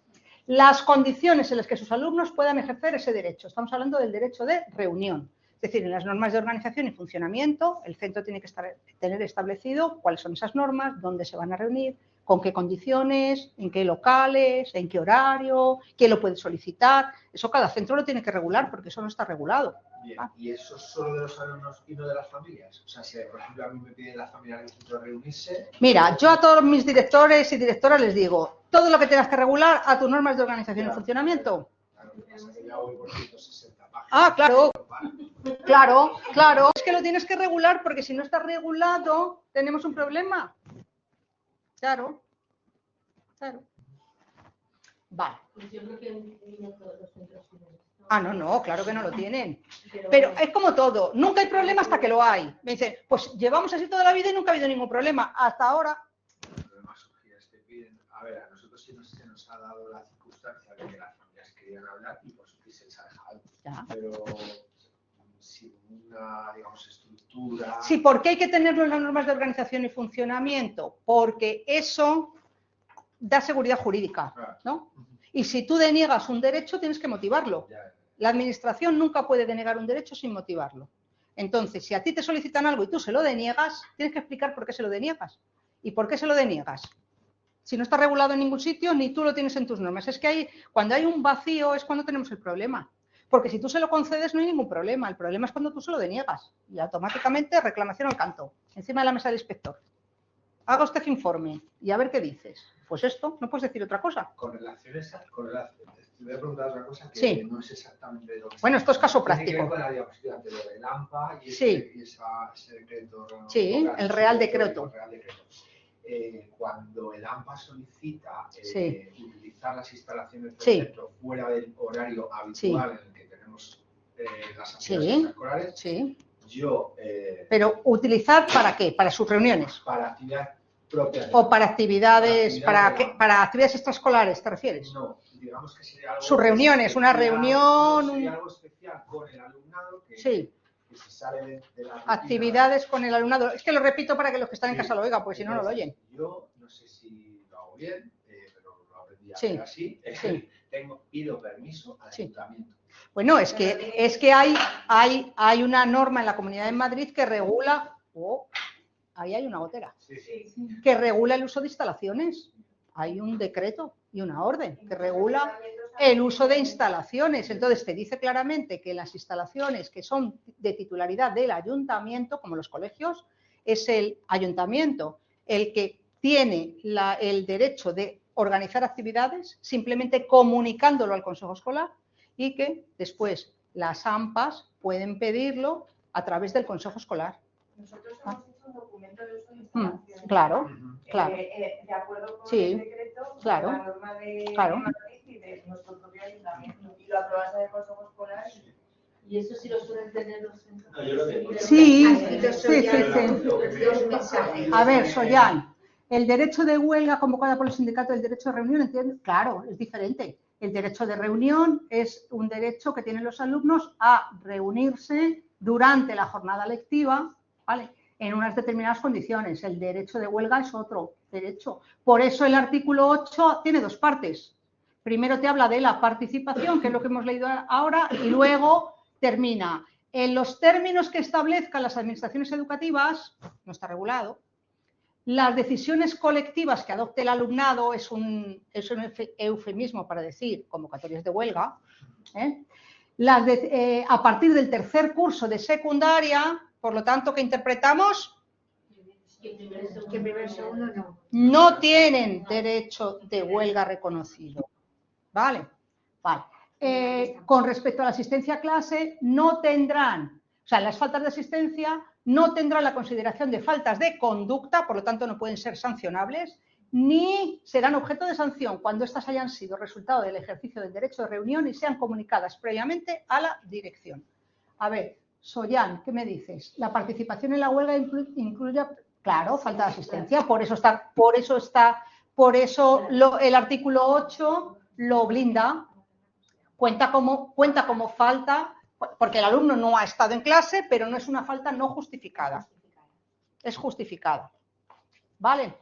las condiciones en las que sus alumnos puedan ejercer ese derecho. Estamos hablando del derecho de reunión. Es decir, en las normas de organización y funcionamiento, el centro tiene que tener establecido cuáles son esas normas, dónde se van a reunir, con qué condiciones, en qué locales, en qué horario, quién lo puede solicitar. Eso cada centro lo tiene que regular porque eso no está regulado. Bien, ¿y eso es solo de los alumnos y no de las familias? O sea, si por ejemplo a mí me piden las familias del centro reunirse... Mira, yo a todos mis directores y directoras les digo, todo lo que tengas que regular a tus normas de organización y funcionamiento. Claro, lo que pasa es que ya voy por 160 páginas. Ah, claro. Es que lo tienes que regular porque si no está regulado tenemos un problema. Claro. Vale. Yo creo que no todos los centros tienen esto. Ah, no, claro que no lo tienen. Pero es como todo, nunca hay problema hasta que lo hay. Me dicen, pues llevamos así toda la vida y nunca ha habido ningún problema. Hasta ahora. nos ha dado la circunstancia de que las familias querían hablar y por eso se ha dejado. Ya. Pero sin una, digamos, estructura... Sí, ¿por qué hay que tenerlo en las normas de organización y funcionamiento? Porque eso da seguridad jurídica, ¿no? Y si tú deniegas un derecho, tienes que motivarlo. La administración nunca puede denegar un derecho sin motivarlo. Entonces, si a ti te solicitan algo y tú se lo deniegas, tienes que explicar por qué se lo deniegas. ¿Y por qué se lo deniegas? Si no está regulado en ningún sitio, ni tú lo tienes en tus normas. Es que cuando hay un vacío es cuando tenemos el problema. Porque si tú se lo concedes no hay ningún problema. El problema es cuando tú se lo deniegas. Y automáticamente reclamación al canto, encima de la mesa del inspector. Haga usted informe y a ver qué dices. Pues esto, no puedes decir otra cosa. Con relaciones, te voy a preguntar otra cosa que sí. no es exactamente de lo que... Bueno, esto es caso práctico. práctico. Tiene que ver con la diapositiva anterior del AMPA y sí. ese decreto. Sí, local, el Real Decreto. Cuando el AMPA solicita sí. utilizar las instalaciones del sí. centro fuera del horario habitual sí. en el que tenemos las actividades escolares, sí. yo... Pero ¿utilizar para qué? ¿Para sus reuniones? Para actividad propia. ¿O para actividades, para actividades extraescolares, te refieres? No, digamos que sería algo... Sus reuniones, especial, una reunión... No, sería algo especial con el alumnado que... Sí. Que se sale de la actividades con el alumnado. Es que lo repito para que los que están en casa lo oigan, porque si no, no lo oyen. Yo no sé si lo hago bien, pero lo aprendí a hacer así. Pido permiso al ayuntamiento. Bueno, es que hay una norma en la Comunidad de Madrid que regula... ahí hay una gotera. Que regula el uso de instalaciones. Hay un decreto y una orden que regula el uso de instalaciones. Entonces, te dice claramente que las instalaciones que son de titularidad del ayuntamiento, como los colegios, es el ayuntamiento el que tiene el derecho de organizar actividades, simplemente comunicándolo al consejo escolar, y que después las AMPAs pueden pedirlo a través del consejo escolar. Nosotros hemos hecho un documento de uso de instalaciones. Claro. De acuerdo con el decreto, la norma de Madrid y de nuestro propio ayuntamiento. Y lo aprobamos en el consejo escolar. Y eso sí lo suelen tener los centros. Sí. A ver, Soyan, el derecho de huelga convocada por el sindicato del derecho de reunión, ¿entiendes? Claro, es diferente. El derecho de reunión es un derecho que tienen los alumnos a reunirse durante la jornada lectiva, ¿vale?, en unas determinadas condiciones. El derecho de huelga es otro derecho. Por eso el artículo 8 tiene dos partes. Primero te habla de la participación, que es lo que hemos leído ahora, y luego termina. En los términos que establezcan las administraciones educativas, no está regulado. Las decisiones colectivas que adopte el alumnado es un eufemismo para decir convocatorias de huelga. A partir del tercer curso de secundaria, por lo tanto, ¿qué interpretamos? Que primer segundo no. No tienen derecho de huelga reconocido. ¿Vale? Con respecto a la asistencia a clase, no tendrán, o sea, las faltas de asistencia no tendrán la consideración de faltas de conducta, por lo tanto no pueden ser sancionables, ni serán objeto de sanción cuando éstas hayan sido resultado del ejercicio del derecho de reunión y sean comunicadas previamente a la dirección. A ver, Soyan, ¿qué me dices? La participación en la huelga incluye, claro, falta de asistencia, por eso el artículo 8 lo blinda, cuenta como falta, porque el alumno no ha estado en clase, pero no es una falta no justificada. Es justificada. ¿Vale?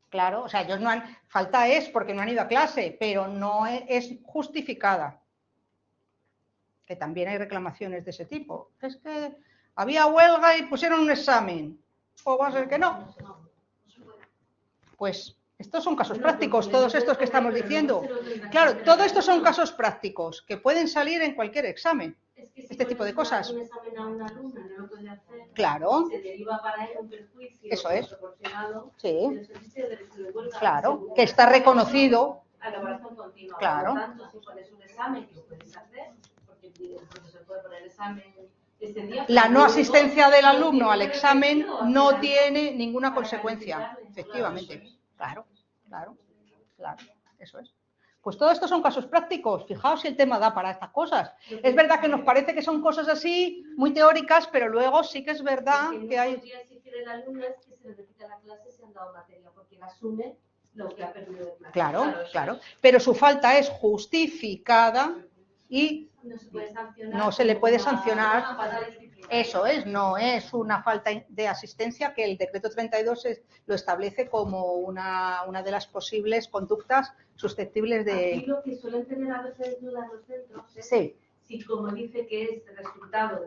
Claro, o sea, ellos no han, falta es porque no han ido a clase, pero no es justificada. Que también hay reclamaciones de ese tipo. Es que había huelga y pusieron un examen. ¿O va a ser que no? Pues estos son casos prácticos, todos estos que estamos diciendo. Claro, todo esto son casos prácticos que pueden salir en cualquier examen. Este tipo de cosas. Un examen a un alumno no lo puede hacer. Claro. Se deriva para él un perjuicio. Eso es. Proporcionado. Sí. Huelga, claro, que está reconocido. A la evaluación continua. Claro. Por lo tanto, si pones un examen que puedes hacer, porque el profesor puede poner el examen este día. La no asistencia del alumno al examen no tiene ninguna consecuencia. Efectivamente. Claro. Eso es. Pues todo esto son casos prácticos. Fijaos si el tema da para estas cosas. Es verdad que nos parece que son cosas así, muy teóricas, pero luego sí que es verdad que hay... Lo que no podría exigir el alumno es que se le repita la clase si han dado materia, porque la asume lo que ha perdido de clase. Claro, claro. Pero su falta es justificada y no se puede sancionar, no se le puede sancionar. Una falta disciplinaria. Eso es, no es una falta de asistencia que el decreto 32 lo establece como una de las posibles conductas susceptibles de... Aquí lo que suelen tener a veces dudas los centros es Sí. si, como dice que es resultado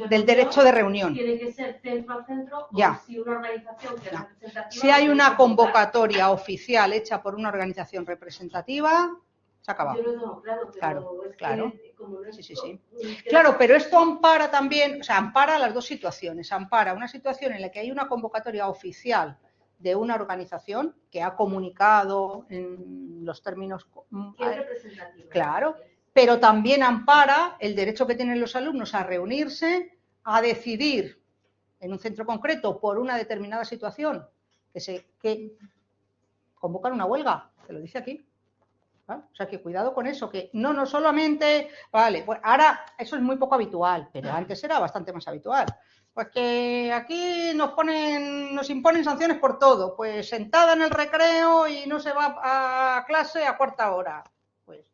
del derecho de reunión. Tiene que ser centro a centro, Ya. o si una organización que es representativa... Si hay una convocatoria oficial hecha por una organización representativa, se acaba. Yo lo tengo claro, pero claro. Que, como no es Sí. Claro, pero esto ampara también, o sea, ampara las dos situaciones. Ampara una situación en la que hay una convocatoria oficial de una organización que ha comunicado en los términos... Que es representativa. Claro, pero también ampara el derecho que tienen los alumnos a reunirse, a decidir en un centro concreto por una determinada situación, que convocar una huelga, te lo dice aquí. ¿Vale? O sea, que cuidado con eso, que no solamente... Vale, pues ahora eso es muy poco habitual, pero antes era bastante más habitual. Pues que aquí nos imponen sanciones por todo, pues sentada en el recreo y no se va a clase a cuarta hora. Pues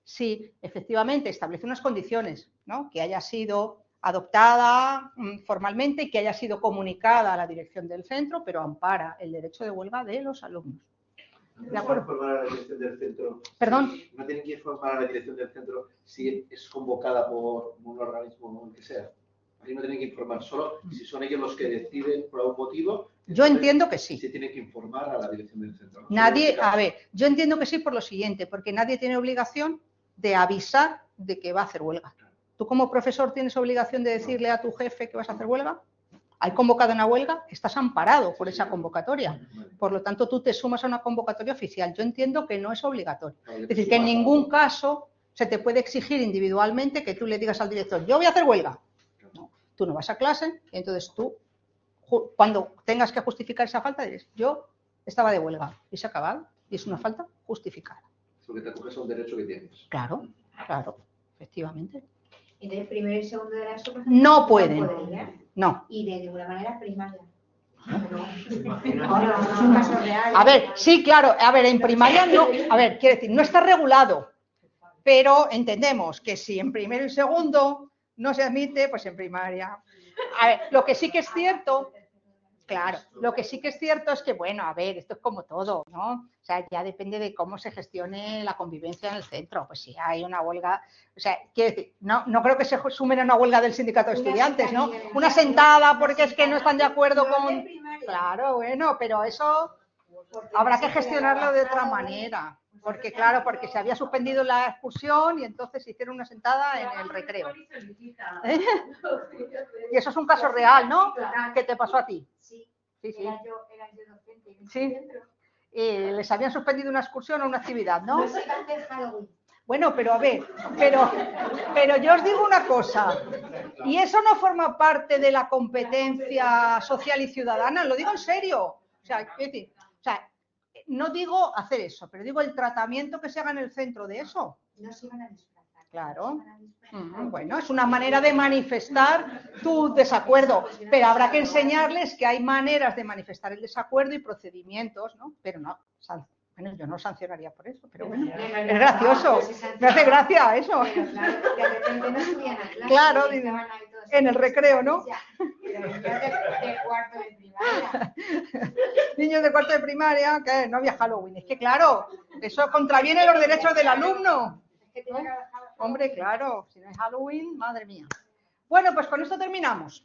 sí, efectivamente, establece unas condiciones, ¿no? Que haya sido adoptada formalmente y que haya sido comunicada a la dirección del centro, pero ampara el derecho de huelga de los alumnos. ¿De acuerdo? Informar a la dirección del centro. ¿Perdón? No tienen que informar a la dirección del centro si es convocada por un organismo o el que sea. Aquí no tienen que informar, solo si son ellos los que deciden por algún motivo. Yo entiendo que sí. Se tiene que informar a la dirección del centro. ¿No? A ver, yo entiendo que sí por lo siguiente, porque nadie tiene obligación de avisar de que va a hacer huelga. ¿Tú como profesor tienes obligación de decirle a tu jefe que vas a hacer huelga? ¿Hay convocado una huelga? Estás amparado por esa convocatoria. Por lo tanto, tú te sumas a una convocatoria oficial. Yo entiendo que no es obligatorio. Es decir, que en ningún caso se te puede exigir individualmente que tú le digas al director, yo voy a hacer huelga. No, tú no vas a clase, y entonces tú, cuando tengas que justificar esa falta, dices, yo estaba de huelga y se ha acabado. Y es una falta justificada. Porque te acoges a un derecho que tienes. Claro, efectivamente. Entonces, primero y segundo de la ESO, por ejemplo, no pueden. No. Y de ninguna manera primaria. Es un caso real. A ver, sí, claro. A ver, en primaria no. A ver, quiero decir, no está regulado. Pero entendemos que si en primero y segundo no se admite, pues en primaria. A ver, lo que sí que es cierto. Claro, lo que sí que es cierto es que, bueno, a ver, esto es como todo, ¿no? O sea, ya depende de cómo se gestione la convivencia en el centro. Pues si hay una huelga, o sea, quiero decir, no creo que se sumen a una huelga del sindicato de estudiantes, ¿no? Una sentada porque es que no están de acuerdo con... Claro, bueno, pero eso habrá que gestionarlo de otra manera. Porque, claro, porque se había suspendido la excursión y entonces se hicieron una sentada en el recreo. ¿Eh? Y eso es un caso real, ¿no? ¿Qué te pasó a ti? Sí. Era yo docente. Sí. Les habían suspendido una excursión o una actividad, ¿no? No sé qué hacer Halloween. Bueno, pero a ver, pero yo os digo una cosa, y eso no forma parte de la competencia social y ciudadana, lo digo en serio. O sea, es decir, no digo hacer eso, pero digo el tratamiento que se haga en el centro de eso. No se van a disfrazar. Claro. Bueno, es una manera de manifestar tu desacuerdo, pero habrá que enseñarles que hay maneras de manifestar el desacuerdo y procedimientos, ¿no? Pero no, bueno, yo no sancionaría por eso, pero bueno, es gracioso, me hace gracia eso. Pero claro, de repente no subían a clase. Claro, en el recreo, ¿no? De cuarto de primaria. Niños de cuarto de primaria, que no había Halloween. Es que claro, eso contraviene los derechos del alumno. ¿No? Hombre, claro, si no hay Halloween, madre mía. Bueno, pues con esto terminamos.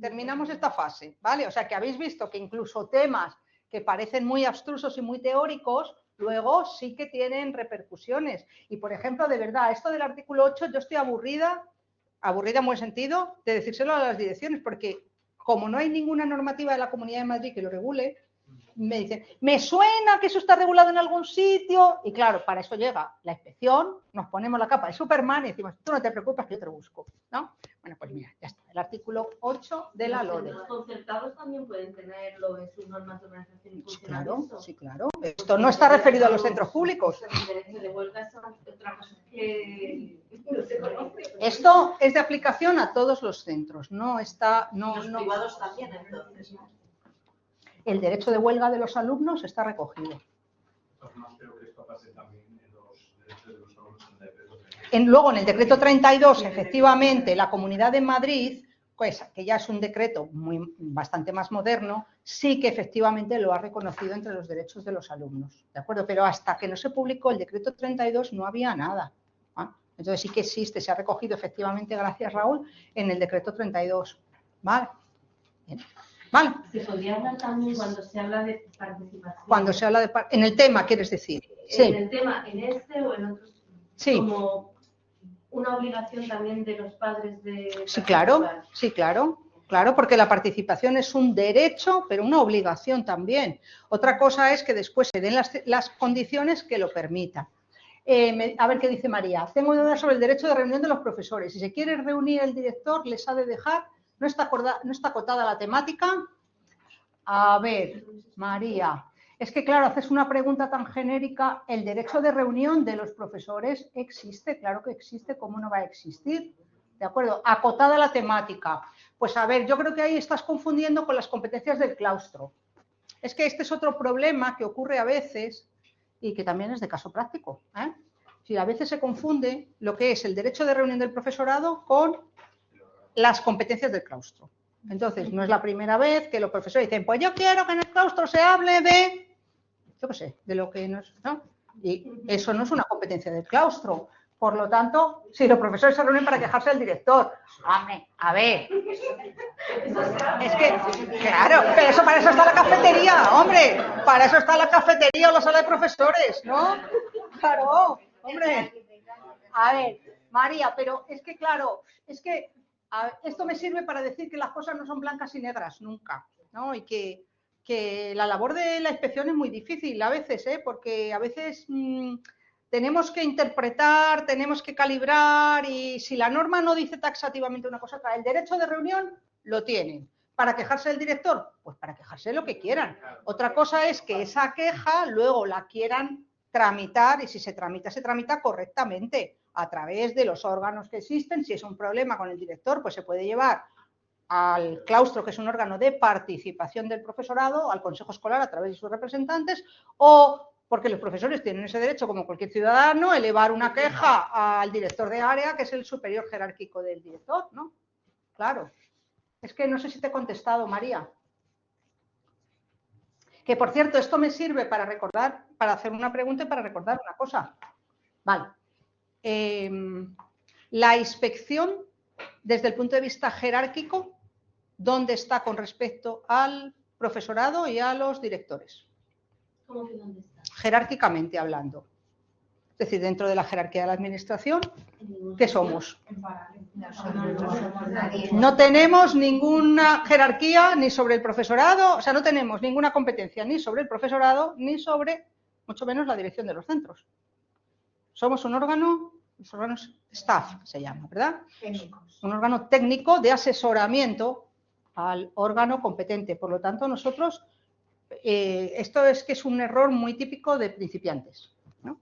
Terminamos esta fase, ¿vale? O sea que habéis visto que incluso temas que parecen muy abstrusos y muy teóricos, luego sí que tienen repercusiones. Y, por ejemplo, de verdad, esto del artículo 8, yo estoy aburrida en buen sentido, de decírselo a las direcciones, porque como no hay ninguna normativa de la Comunidad de Madrid que lo regule, me dicen, me suena que eso está regulado en algún sitio, y claro, para eso llega la inspección, nos ponemos la capa de Superman y decimos, tú no te preocupes que yo te lo busco, ¿no? Bueno, pues mira, ya está, el artículo 8 de la LODE. Los concertados también pueden tenerlo en sus normas de organización y funcionamiento. Claro, sí, claro. Esto no está referido a los centros públicos. El derecho de huelga es otra cosa que no se conoce. Esto es de aplicación a todos los centros, no está... Los privados también, entonces. El derecho de huelga de los alumnos está recogido. No creo que esto pase también en los derechos de los alumnos en el decreto 32. Luego, en el decreto 32, efectivamente, la Comunidad de Madrid, pues, que ya es un decreto bastante más moderno, sí que efectivamente lo ha reconocido entre los derechos de los alumnos, ¿de acuerdo? Pero hasta que no se publicó el decreto 32 no había nada. Entonces sí que existe, se ha recogido efectivamente, gracias Raúl, en el decreto 32. ¿Vale? Bien. ¿Vale? Se podría hablar también cuando se habla de participación. Cuando se habla de... En el tema, ¿quieres decir? Sí. En el tema, en este o en otros. Sí. Como una obligación también de los padres de... Sí, claro, sí, claro. Claro, porque la participación es un derecho, pero una obligación también. Otra cosa es que después se den las condiciones que lo permitan. A ver qué dice María. Tengo dudas sobre el derecho de reunión de los profesores. Si se quiere reunir el director, les ha de dejar. No está acotada la temática. A ver, María. Es que, claro, haces una pregunta tan genérica. ¿El derecho de reunión de los profesores existe? Claro que existe. ¿Cómo no va a existir? ¿De acuerdo? Acotada la temática. Pues a ver, yo creo que ahí estás confundiendo con las competencias del claustro. Es que este es otro problema que ocurre a veces y que también es de caso práctico. Si a veces se confunde lo que es el derecho de reunión del profesorado con las competencias del claustro. Entonces, no es la primera vez que los profesores dicen, pues yo quiero que en el claustro se hable de, yo qué sé, de lo que no es, ¿no? Y eso no es una competencia del claustro. Por lo tanto, si los profesores se reúnen para quejarse del director, hombre, a ver, es que, claro, pero eso para eso está la cafetería, hombre, para eso está la cafetería o la sala de profesores, ¿no? Claro, hombre. A ver, María, pero es que, claro, es que esto me sirve para decir que las cosas no son blancas y negras, nunca, ¿no? Y que la labor de la inspección es muy difícil a veces, porque a veces... tenemos que interpretar, tenemos que calibrar y si la norma no dice taxativamente una cosa, el derecho de reunión lo tienen. ¿Para quejarse del director? Pues para quejarse de lo que quieran. Otra cosa es que esa queja luego la quieran tramitar y si se tramita correctamente a través de los órganos que existen. Si es un problema con el director, pues se puede llevar al claustro, que es un órgano de participación del profesorado, al consejo escolar a través de sus representantes o... porque los profesores tienen ese derecho, como cualquier ciudadano, elevar una queja al director de área, que es el superior jerárquico del director, ¿no? Claro. Es que no sé si te he contestado, María. Que, por cierto, esto me sirve para recordar, para hacer una pregunta y para recordar una cosa. Vale. La inspección, desde el punto de vista jerárquico, ¿dónde está con respecto al profesorado y a los directores? ¿Cómo que dónde está? Jerárquicamente hablando. Es decir, dentro de la jerarquía de la administración, ¿qué somos? No tenemos ninguna jerarquía ni sobre el profesorado, o sea, no tenemos ninguna competencia ni sobre el profesorado ni sobre, mucho menos, la dirección de los centros. Somos un órgano, los órganos staff se llama, ¿verdad? Un órgano técnico de asesoramiento al órgano competente. Por lo tanto, nosotros... esto es que es un error muy típico de principiantes, ¿no?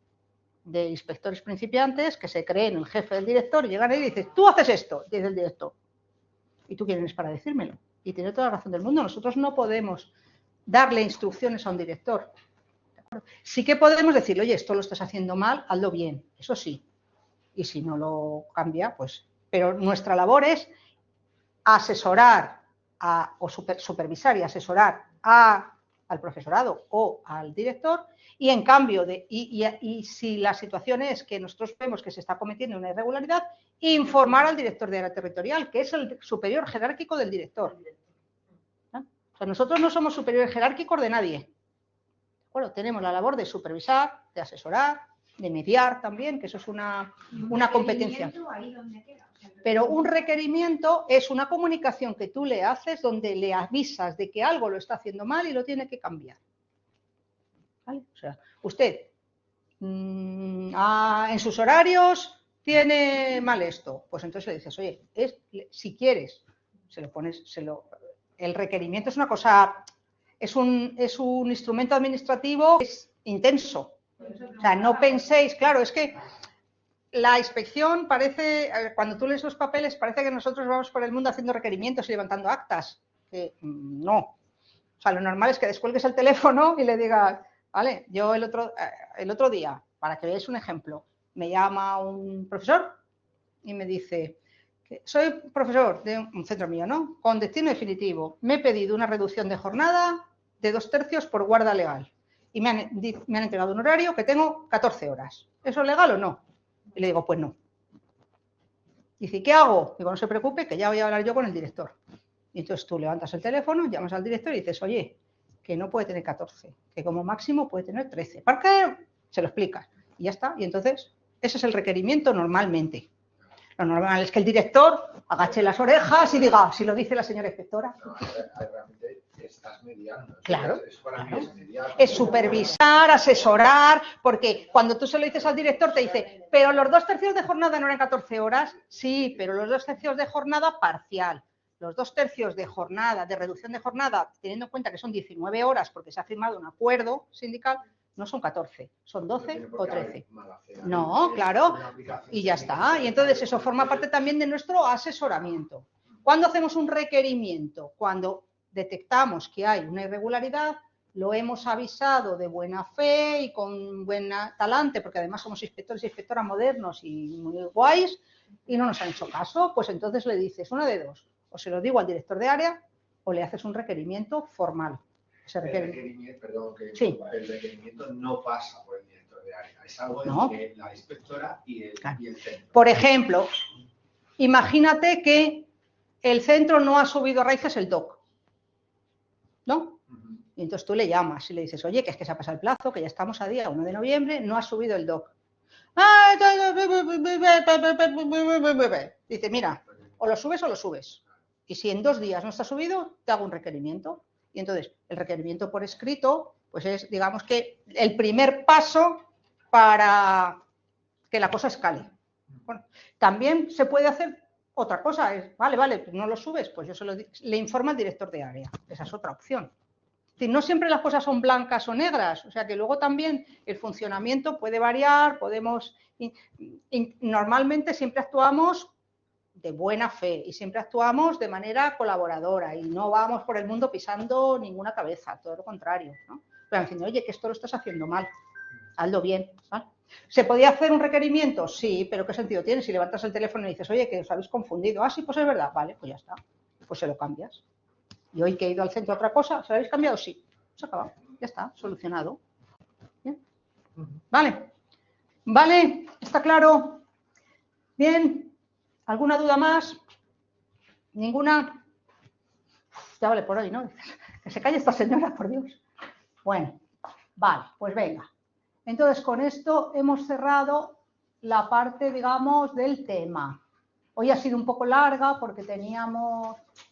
De inspectores principiantes que se creen el jefe del director y llegan ahí y dicen, tú haces esto, dice el director. ¿Y tú quién eres para decírmelo? Y tiene toda la razón del mundo. Nosotros no podemos darle instrucciones a un director. ¿De acuerdo? Sí que podemos decirle, oye, esto lo estás haciendo mal, hazlo bien. Eso sí. Y si no lo cambia, pues... Pero nuestra labor es asesorar o supervisar y asesorar al profesorado o al director y en cambio y si la situación es que nosotros vemos que se está cometiendo una irregularidad, informar al director de área territorial, que es el superior jerárquico del director. O sea, nosotros no somos superiores jerárquicos de nadie. Bueno, tenemos la labor de supervisar, de asesorar, de mediar también, que eso es una competencia. Pero un requerimiento es una comunicación que tú le haces donde le avisas de que algo lo está haciendo mal y lo tiene que cambiar. ¿Vale? O sea, usted en sus horarios tiene mal esto. Pues entonces le dices, oye, si quieres, se lo pones, el requerimiento es una cosa, es un instrumento administrativo que es intenso. O sea, no penséis, claro, es que la inspección parece, cuando tú lees los papeles, parece que nosotros vamos por el mundo haciendo requerimientos y levantando actas. No. O sea, lo normal es que descuelgues el teléfono y le digas, vale, yo el otro día, para que veáis un ejemplo, me llama un profesor y me dice, soy profesor de un centro mío, ¿no? Con destino definitivo. Me he pedido una reducción de jornada de 2/3 por guarda legal. Y me han entregado un horario que tengo 14 horas. ¿Eso es legal o no? Y le digo, pues no. Dice, ¿qué hago? Digo, no se preocupe, que ya voy a hablar yo con el director. Y entonces tú levantas el teléfono, llamas al director y dices, oye, que no puede tener 14, que como máximo puede tener 13. ¿Por qué? Se lo explicas. Y ya está. Y entonces, ese es el requerimiento normalmente. Lo normal es que el director agache las orejas y diga, si lo dice la señora inspectora. No, realmente estás mediando. Claro. Eso para mí es mediar. Es supervisar, asesorar, porque cuando tú se lo dices al director te dice, pero los 2/3 de jornada no eran 14 horas. Sí, pero los 2/3 de jornada parcial. Los 2/3 de jornada, de reducción de jornada, teniendo en cuenta que son 19 horas porque se ha firmado un acuerdo sindical, no son 14, son 12 o 13. No, claro, y ya está. Y entonces eso forma parte también de nuestro asesoramiento. ¿Cuándo hacemos un requerimiento? Cuando detectamos que hay una irregularidad, lo hemos avisado de buena fe y con buen talante, porque además somos inspectores y inspectoras modernos y muy guays, y no nos han hecho caso, pues entonces le dices una de dos, o se lo digo al director de área o le haces un requerimiento formal. El requerimiento no pasa por el director de área, es algo entre la inspectora y el centro. Por ejemplo, imagínate que el centro no ha subido a raíces el DOC, ¿no? Y entonces tú le llamas y le dices, oye, que es que se ha pasado el plazo, que ya estamos a día 1 de noviembre, no ha subido el DOC. Dice, mira, o lo subes o lo subes. Y si en 2 días no está subido, te hago un requerimiento. Y entonces, el requerimiento por escrito, pues es, digamos que, el primer paso para que la cosa escale. Bueno, también se puede hacer otra cosa, es, vale, pues no lo subes, pues yo le informo al director de área. Esa es otra opción. Es decir, no siempre las cosas son blancas o negras, o sea que luego también el funcionamiento puede variar, normalmente siempre actuamos de buena fe y siempre actuamos de manera colaboradora y no vamos por el mundo pisando ninguna cabeza, todo lo contrario, ¿no? Pero diciendo, oye, que esto lo estás haciendo mal, hazlo bien, ¿vale? ¿Se podía hacer un requerimiento? Sí, pero ¿qué sentido tiene? Si levantas el teléfono y dices, oye, que os habéis confundido, sí, pues es verdad, vale, pues ya está, pues se lo cambias. Y hoy que he ido al centro a otra cosa, ¿se lo habéis cambiado? Sí, se ha acabado, ya está, solucionado. ¿Bien? ¿Vale? ¿Está claro? Bien. ¿Alguna duda más? ¿Ninguna? Ya vale por hoy, ¿no? Que se calle esta señora, por Dios. Bueno, vale, pues venga. Entonces, con esto hemos cerrado la parte, digamos, del tema. Hoy ha sido un poco larga porque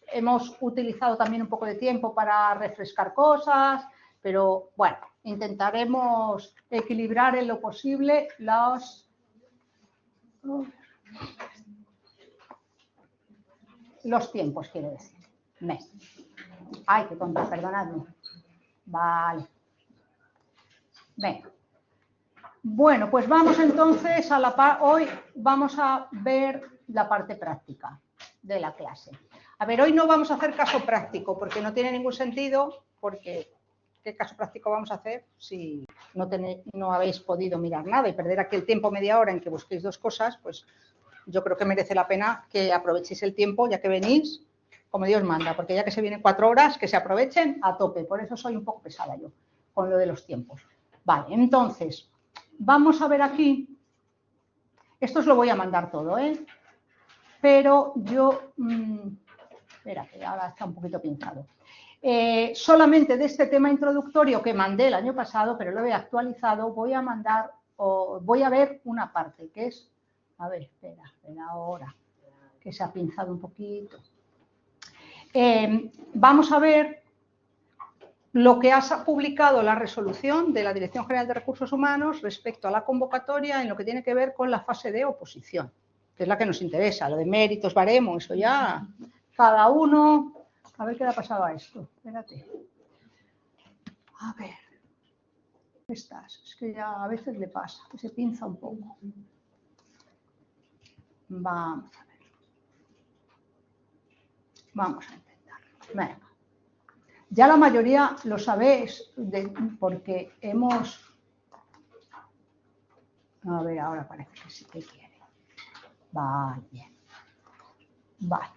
hemos utilizado también un poco de tiempo para refrescar cosas, pero bueno, intentaremos equilibrar en lo posible los tiempos, quiero decir. Ay, qué tonta, perdonadme. Vale. Venga. Bueno, pues vamos entonces hoy vamos a ver la parte práctica de la clase. A ver, hoy no vamos a hacer caso práctico porque no tiene ningún sentido, porque ¿qué caso práctico vamos a hacer si no habéis podido mirar nada y perder aquí el tiempo media hora en que busquéis 2 cosas? Pues yo creo que merece la pena que aprovechéis el tiempo ya que venís como Dios manda, porque ya que se vienen 4 horas, que se aprovechen a tope. Por eso soy un poco pesada yo con lo de los tiempos. Vale, entonces, vamos a ver aquí. Esto os lo voy a mandar todo, ¿eh? Pero yo... espera, que ahora está un poquito pinchado. Solamente de este tema introductorio que mandé el año pasado, pero lo he actualizado, voy a ver una parte, que es... A ver, espera ahora, que se ha pinzado un poquito. Vamos a ver lo que ha publicado la resolución de la Dirección General de Recursos Humanos respecto a la convocatoria en lo que tiene que ver con la fase de oposición, que es la que nos interesa, lo de méritos, baremos, eso ya, cada uno... A ver qué le ha pasado a esto, espérate. A ver, es que ya a veces le pasa, que se pinza un poco. Vamos a ver. Vamos a intentarlo. Venga. Ya la mayoría lo sabéis porque hemos... A ver, ahora parece que sí que quiere. Vale, bien. Vale.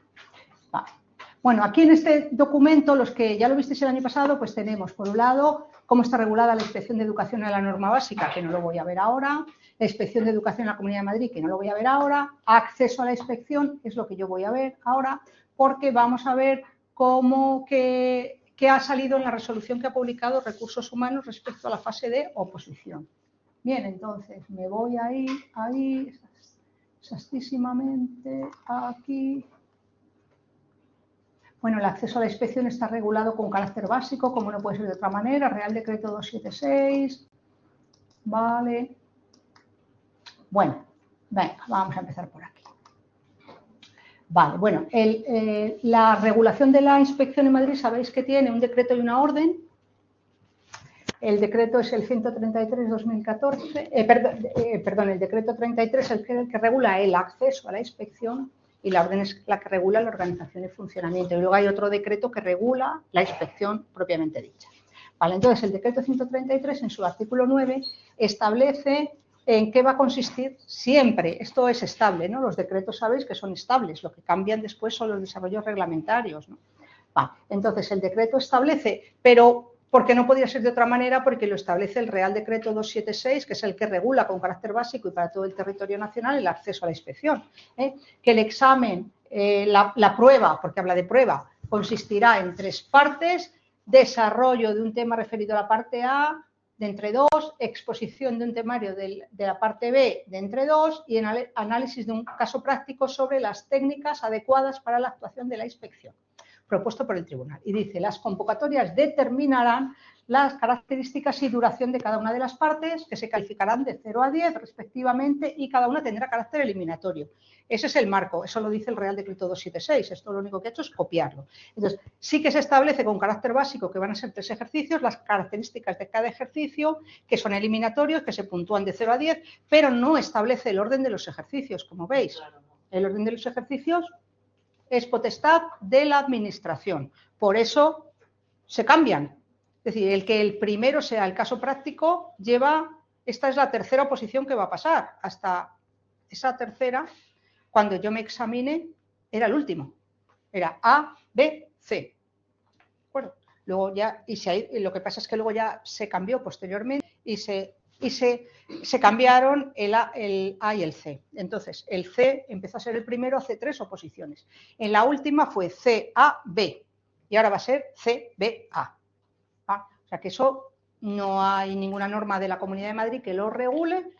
Bueno, aquí en este documento, los que ya lo visteis el año pasado, pues tenemos, por un lado, cómo está regulada la inspección de educación en la norma básica, que no lo voy a ver ahora, la inspección de educación en la Comunidad de Madrid, que no lo voy a ver ahora, acceso a la inspección, es lo que yo voy a ver ahora, porque vamos a ver qué ha salido en la resolución que ha publicado Recursos Humanos respecto a la fase de oposición. Bien, entonces me voy a ir ahí, exactísimamente aquí. Bueno, el acceso a la inspección está regulado con carácter básico, como no puede ser de otra manera, Real Decreto 276, vale. Bueno, venga, vamos a empezar por aquí. Vale, bueno, la regulación de la inspección en Madrid, sabéis que tiene un decreto y una orden. El decreto es el 133-2014, perdón, el decreto 33 es el que regula el acceso a la inspección y la orden es la que regula la organización y funcionamiento. Y luego hay otro decreto que regula la inspección propiamente dicha. Vale, entonces el decreto 133 en su artículo 9 establece en qué va a consistir siempre. Esto es estable, ¿no? Los decretos sabéis que son estables, lo que cambian después son los desarrollos reglamentarios, ¿no? Vale, entonces el decreto establece, pero porque no podía ser de otra manera, porque lo establece el Real Decreto 276, que es el que regula con carácter básico y para todo el territorio nacional el acceso a la inspección. Que el examen, la prueba, porque habla de prueba, consistirá en 3 partes: desarrollo de un tema referido a la parte A de entre 2, exposición de un temario de la parte B de entre 2 y análisis de un caso práctico sobre las técnicas adecuadas para la actuación de la inspección, propuesto por el tribunal. Y dice, las convocatorias determinarán las características y duración de cada una de las partes, que se calificarán de 0 a 10 respectivamente, y cada una tendrá carácter eliminatorio. Ese es el marco, eso lo dice el Real Decreto 276, esto lo único que he hecho es copiarlo. Entonces, sí que se establece con carácter básico que van a ser 3 ejercicios, las características de cada ejercicio, que son eliminatorios, que se puntúan de 0 a 10, pero no establece el orden de los ejercicios, como veis. El orden de los ejercicios es potestad de la administración. Por eso se cambian. Es decir, el que el primero sea el caso práctico esta es la tercera oposición que va a pasar. Hasta esa tercera, cuando yo me examine, era el último. Era A, B, C. ¿De acuerdo? Luego ya, lo que pasa es que luego ya se cambió posteriormente y se cambiaron el A y el C. Entonces, el C empezó a ser el primero hace 3 oposiciones. En la última fue C, A, B. Y ahora va a ser C, B, A. O sea que eso no hay ninguna norma de la Comunidad de Madrid que lo regule.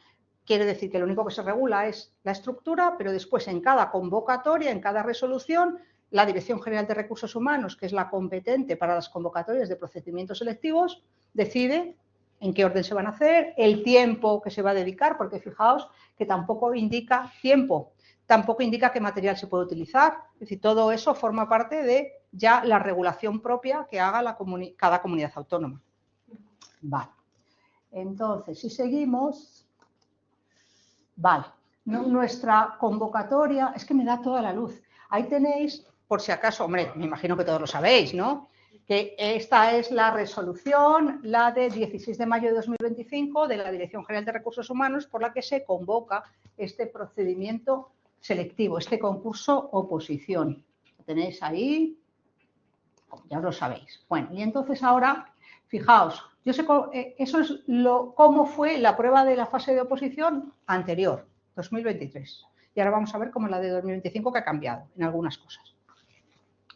Quiere decir que lo único que se regula es la estructura, pero después en cada convocatoria, en cada resolución, la Dirección General de Recursos Humanos, que es la competente para las convocatorias de procedimientos selectivos, decide en qué orden se van a hacer, el tiempo que se va a dedicar, porque fijaos que tampoco indica tiempo, tampoco indica qué material se puede utilizar. Es decir, todo eso forma parte de ya la regulación propia que haga cada comunidad autónoma. Vale. Entonces, si seguimos, vale, nuestra convocatoria, es que me da toda la luz. Ahí tenéis, por si acaso, hombre, me imagino que todos lo sabéis, ¿no? Que esta es la resolución, la de 16 de mayo de 2025 de la Dirección General de Recursos Humanos, por la que se convoca este procedimiento selectivo, este concurso oposición. Lo tenéis ahí, ya lo sabéis. Bueno, y entonces ahora, fijaos, yo sé, eso es cómo fue la prueba de la fase de oposición anterior, 2023. Y ahora vamos a ver cómo es la de 2025, que ha cambiado en algunas cosas.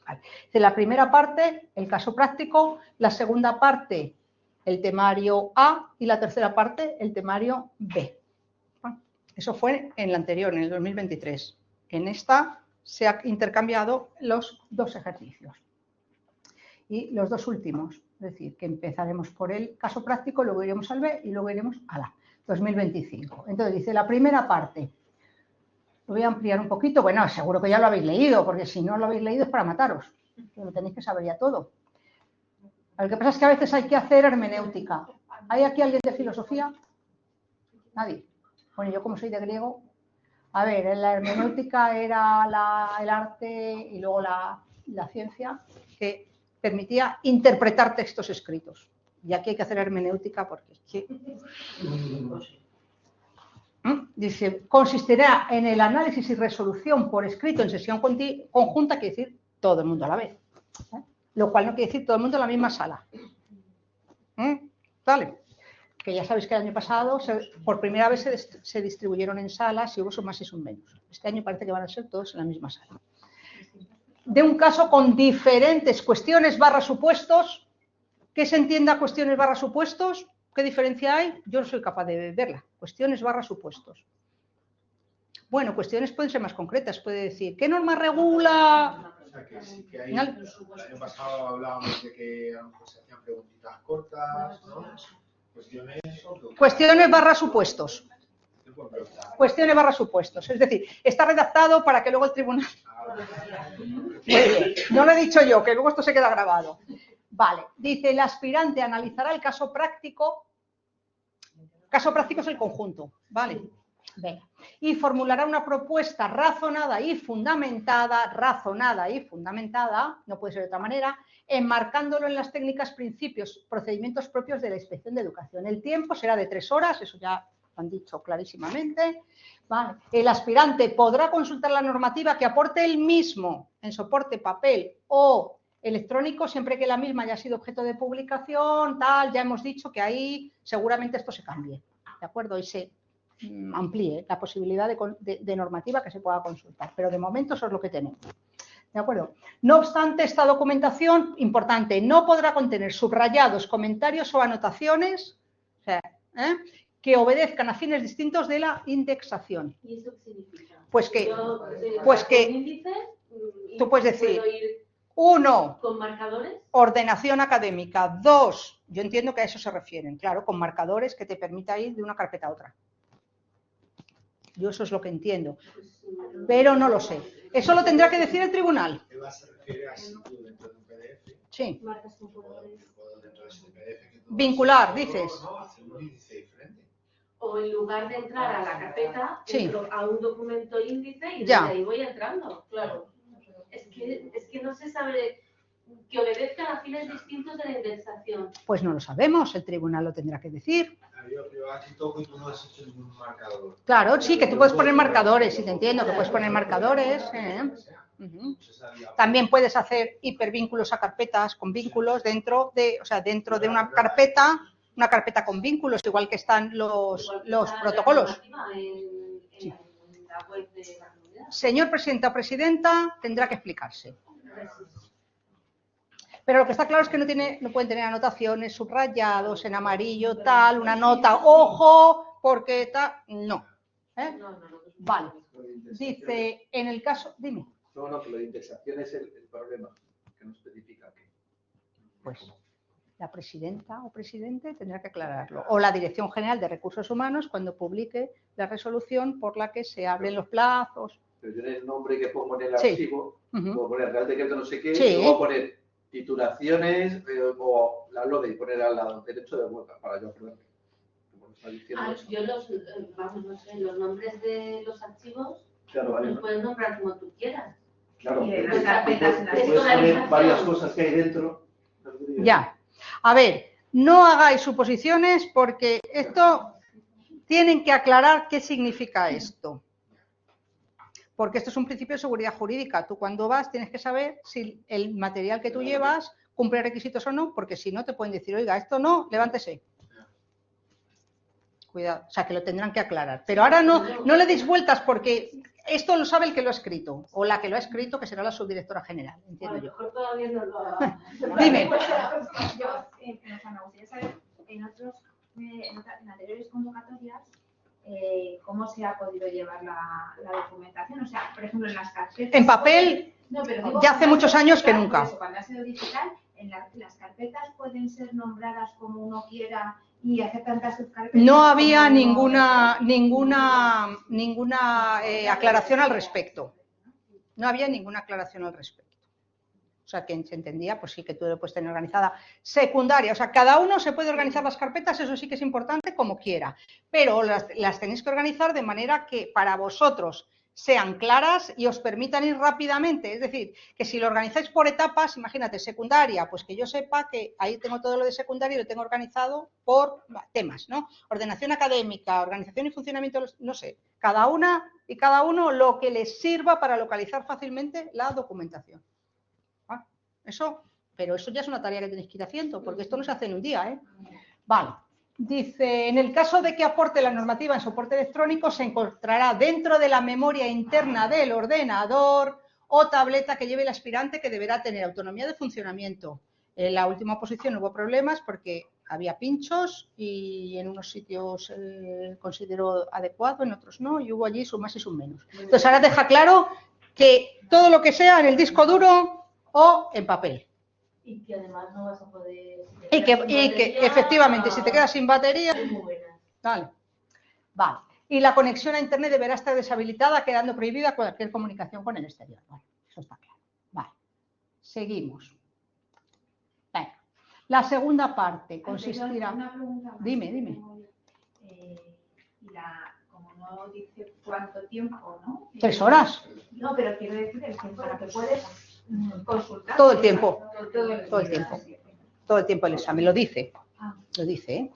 Vale. De la primera parte, el caso práctico, la segunda parte, el temario A, y la tercera parte, el temario B. Bueno, eso fue en la anterior, en el 2023. En esta se han intercambiado los 2 ejercicios. Y los 2 últimos, es decir, que empezaremos por el caso práctico, luego iremos al B y luego iremos a la 2025. Entonces dice la primera parte. Lo voy a ampliar un poquito. Bueno, seguro que ya lo habéis leído, porque si no lo habéis leído es para mataros. Lo tenéis que saber ya todo. Lo que pasa es que a veces hay que hacer hermenéutica. ¿Hay aquí alguien de filosofía? Nadie. Bueno, yo como soy de griego. A ver, la hermenéutica era el arte y luego la ciencia, que permitía interpretar textos escritos. Y aquí hay que hacer hermenéutica porque es que... Dice, consistirá en el análisis y resolución por escrito en sesión conjunta, quiere decir todo el mundo a la vez. Lo cual no quiere decir todo el mundo en la misma sala. Vale. Que ya sabéis que el año pasado por primera vez se distribuyeron en salas y hubo son más y son menos. Este año parece que van a ser todos en la misma sala. De un caso con diferentes cuestiones / supuestos. ¿Qué se entienda cuestiones / supuestos? ¿Qué diferencia hay? Yo no soy capaz de verla. Cuestiones / supuestos. Bueno, cuestiones pueden ser más concretas. Puede decir, ¿qué norma regula? O sea, que sí que hay, el año pasado hablábamos de que a lo mejor se hacían preguntitas cortas, ¿no? Cuestiones / supuestos. Cuestiones / supuestos. Es decir, está redactado para que luego el tribunal... Muy bien. No lo he dicho yo, que luego esto se queda grabado. Vale. Dice, el aspirante analizará el caso práctico. Caso práctico es el conjunto. Vale. Venga. Y formulará una propuesta razonada y fundamentada, no puede ser de otra manera, enmarcándolo en las técnicas, principios, procedimientos propios de la Inspección de Educación. El tiempo será de 3 horas, eso ya lo han dicho clarísimamente. Vale. El aspirante podrá consultar la normativa que aporte él mismo en soporte papel o electrónico, siempre que la misma haya sido objeto de publicación, tal, ya hemos dicho que ahí seguramente esto se cambie, ¿de acuerdo? Y se amplíe la posibilidad de normativa que se pueda consultar, pero de momento eso es lo que tenemos. ¿De acuerdo? No obstante, esta documentación, importante, no podrá contener subrayados, comentarios o anotaciones, o sea, que obedezcan a fines distintos de la indexación. ¿Y eso qué significa? Pues que índice, tú puedes decir, ¿puedo ir 1, con marcadores? Ordenación académica. 2, yo entiendo que a eso se refieren, claro, con marcadores que te permita ir de una carpeta a otra. Yo eso es lo que entiendo, pero no lo sé. Eso lo tendrá que decir el tribunal. Eva se refiere a sitio dentro de un PDF. Sí. Marcas con colores. Dentro de ese PDF que Vincular, dices. No, hacer un índice diferente. O en lugar de entrar a la carpeta, entro a un documento índice y desde ahí voy entrando. Claro. Es que no se sabe que obedezcan a fines distintos de la indexación. Pues no lo sabemos, el tribunal lo tendrá que decir. Yo aquí toco y tú no has hecho ningún marcador. Claro, sí, que tú puedes poner marcadores, sí te entiendo, que puedes poner marcadores. También puedes hacer hipervínculos a carpetas con vínculos dentro de una carpeta con vínculos, igual que están los protocolos. En la web de la comunidad. Señor presidente o presidenta, tendrá que explicarse. Pero lo que está claro es que no pueden tener anotaciones, subrayados, en amarillo, tal, una nota, ojo, porque tal, no. Vale. Dice, en el caso, dime. No, que la indexación es el problema, que no especifica qué. Pues la presidenta o presidente tendrá que aclararlo. O la Dirección General de Recursos Humanos cuando publique la resolución por la que se abren los plazos. Pero yo en el nombre que pongo en el archivo, puedo poner Real Decreto no sé qué, Sí. luego poner titulaciones o la LODE y poner al lado derecho de vuelta para yo acordarme. Yo no sé, los nombres de los archivos claro, vale, los puedes nombrar como tú quieras. Claro, Y las carpetas en las puedes poner varias cosas que hay dentro. Ya. A ver, no hagáis suposiciones porque esto tienen que aclarar qué significa esto. Porque esto es un principio de seguridad jurídica. Tú cuando vas tienes que saber si el material que tú llevas cumple requisitos o no, porque si no te pueden decir, oiga, esto no, levántese. Cuidado, o sea que lo tendrán que aclarar. Pero ahora no le deis vueltas porque esto lo sabe el que lo ha escrito, o la que lo ha escrito, que será la subdirectora general, entiendo yo. Mejor todavía no lo ha... Dime. Yo, me gustaría saber en anteriores convocatorias cómo se ha podido llevar la documentación. O sea, por ejemplo, en las carpetas... En papel, no, pero digo, ya hace muchos años que nunca. Eso, cuando ha sido digital, las carpetas pueden ser nombradas como uno quiera y hacer tantas subcarpetas. No había ninguna aclaración al respecto. No había ninguna aclaración al respecto. O sea, que se entendía, pues sí, que tú lo puedes tener organizada secundaria. O sea, cada uno se puede organizar las carpetas, eso sí que es importante, como quiera. Pero las tenéis que organizar de manera que para vosotros sean claras y os permitan ir rápidamente. Es decir, que si lo organizáis por etapas, imagínate, secundaria, pues que yo sepa que ahí tengo todo lo de secundaria y lo tengo organizado por temas, ¿no? Ordenación académica, organización y funcionamiento, no sé, cada una y cada uno lo que les sirva para localizar fácilmente la documentación. ¿Ah? Pero eso ya es una tarea que tenéis que ir haciendo, porque esto no se hace en un día, ¿eh? Vale. Dice, en el caso de que aporte la normativa en soporte electrónico, se encontrará dentro de la memoria interna del ordenador o tableta que lleve el aspirante, que deberá tener autonomía de funcionamiento. En la última posición hubo problemas porque había pinchos y en unos sitios consideró adecuado, en otros no, y hubo allí sus más y sus menos. Entonces ahora deja claro que todo lo que sea en el disco duro o en papel. Y que además no vas a poder... Y que efectivamente, si te quedas sin batería... Vale. Y la conexión a Internet deberá estar deshabilitada, quedando prohibida cualquier comunicación con el exterior. Vale, eso está claro. Vale. Seguimos. Venga. La segunda parte consistirá... Una pregunta más. Dime. Como no dice cuánto tiempo, ¿no? 3 horas. No, pero quiero decir el tiempo en el que puedes consultar. Todo el tiempo. Todo el tiempo. Todo el tiempo el examen, lo dice. Lo dice, ¿eh?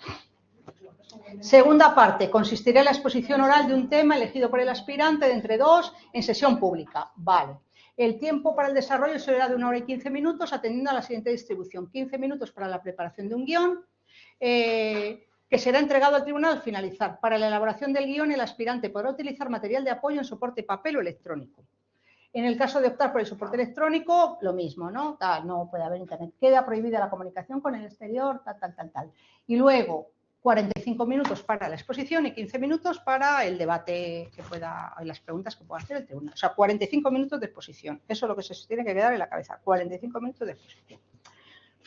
Segunda parte, consistirá en la exposición oral de un tema elegido por el aspirante de entre 2 en sesión pública. Vale. El tiempo para el desarrollo será de 1 hora y 15 minutos, atendiendo a la siguiente distribución. 15 minutos para la preparación de un guión, que será entregado al tribunal al finalizar. Para la elaboración del guión, el aspirante podrá utilizar material de apoyo en soporte papel o electrónico. En el caso de optar por el soporte electrónico, lo mismo, ¿no? No puede haber internet. Queda prohibida la comunicación con el exterior, tal. Y luego, 45 minutos para la exposición y 15 minutos para el debate las preguntas que pueda hacer el tribunal. O sea, 45 minutos de exposición. Eso es lo que se tiene que quedar en la cabeza. 45 minutos de exposición.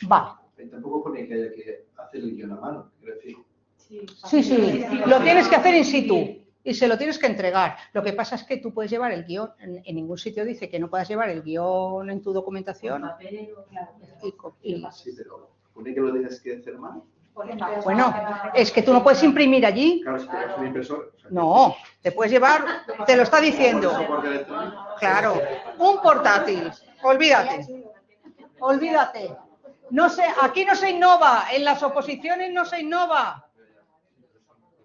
Vale. Tampoco pone que haya que hacer el guión a mano, quiero decir. Sí. Lo tienes que hacer in situ. Y se lo tienes que entregar. Lo que pasa es que tú puedes llevar el guión, en ningún sitio dice que no puedas llevar el guión en tu documentación. Sí, pero ¿pone que lo tienes que hacer mal? Bueno, es que tú no puedes imprimir allí. Claro, es que es un impresor. O sea, No, te puedes llevar, te lo está diciendo. Claro, un portátil. Olvídate. No sé, aquí no se innova, en las oposiciones no se innova.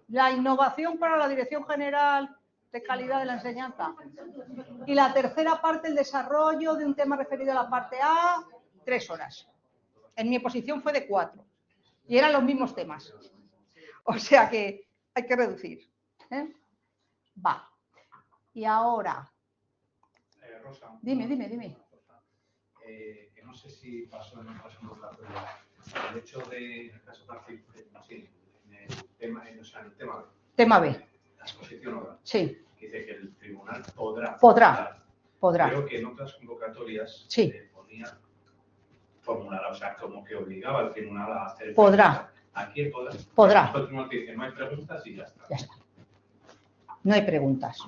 La innovación para la Dirección General de Calidad de la Enseñanza. Y la tercera parte, el desarrollo de un tema referido a la parte A, 3 horas. En mi oposición fue de 4. Y eran los mismos temas. O sea que hay que reducir. Va. Y ahora... Rosa. Dime. Que no sé si pasó en otras convocatorias. El hecho de, en el caso particular, el tema B. La exposición oral. Sí. Dice que el tribunal podrá. Creo que en otras convocatorias ponía formular, o sea, como que obligaba al tribunal a hacer. Podrá. Aquí podrá. El tribunal dice no hay preguntas y ya está. No hay preguntas.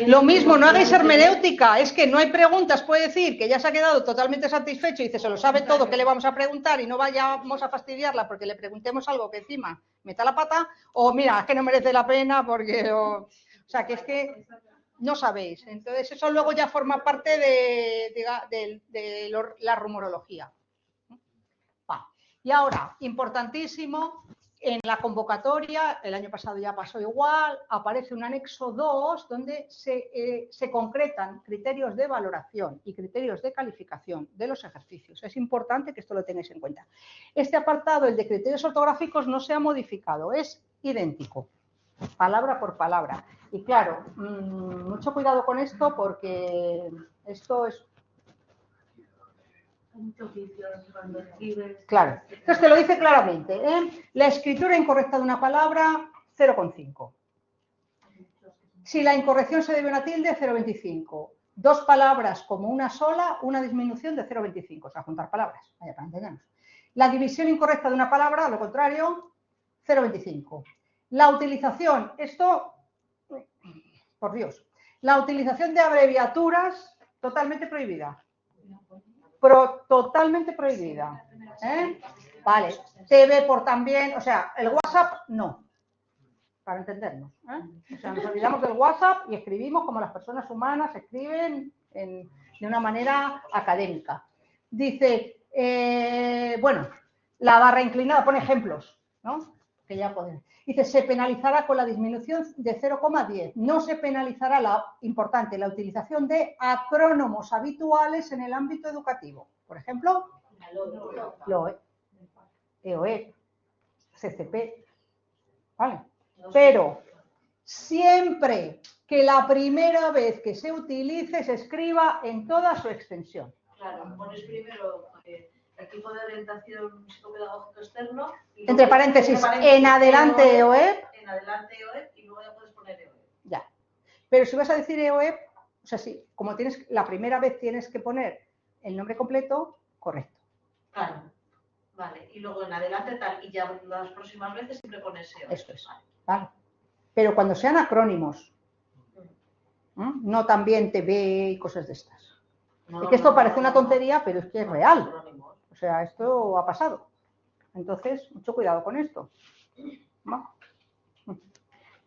Lo mismo, no hagáis hermenéutica, es que no hay preguntas, puede decir que ya se ha quedado totalmente satisfecho y dice, se lo sabe todo, ¿qué le vamos a preguntar? Y no vayamos a fastidiarla porque le preguntemos algo que encima meta la pata, o mira, es que no merece la pena porque... O sea, que es que no sabéis. Entonces eso luego ya forma parte de la rumorología. Y ahora, importantísimo... En la convocatoria, el año pasado ya pasó igual, aparece un anexo 2 donde se concretan criterios de valoración y criterios de calificación de los ejercicios. Es importante que esto lo tengáis en cuenta. Este apartado, el de criterios ortográficos, no se ha modificado, es idéntico, palabra por palabra. Y claro, mucho cuidado con esto porque esto es... Claro, entonces te lo dice claramente, La escritura incorrecta de una palabra, 0,5. Si la incorrección se debe a una tilde, 0,25. 2 palabras como una sola, una disminución de 0,25. O sea, juntar palabras, vaya para entendernos. La división incorrecta de una palabra, a lo contrario, 0,25. La utilización, esto, por Dios, la utilización de abreviaturas, totalmente prohibida. Totalmente prohibida. Vale, TV por también, o sea, el WhatsApp no. para entendernos. O sea, nos olvidamos del WhatsApp y escribimos como las personas humanas escriben de una manera académica. Dice, bueno, la barra inclinada, pone ejemplos, ¿no? Que ya pueden. Dice, se penalizará con la disminución de 0,10. No se penalizará, importante, la utilización de acrónomos habituales en el ámbito educativo. Por ejemplo, LOE, EOE, CCP, ¿vale? Pero siempre que la primera vez que se utilice se escriba en toda su extensión. Claro, pones primero equipo de orientación psicopedagógico externo. Y entre paréntesis, en adelante EOEP. En adelante EOEP y luego ya puedes poner EOEP. Ya. Pero si vas a decir EOEP, o sea, sí, como tienes, la primera vez tienes que poner el nombre completo, correcto. Claro. Vale. Y luego en adelante tal, y ya las próximas veces siempre pones EOEP. Esto es. Vale. Pero cuando sean acrónimos, no también TV y cosas de estas. Es que esto parece una tontería, pero es que es real. O sea, esto ha pasado. Entonces, mucho cuidado con esto. ¿No?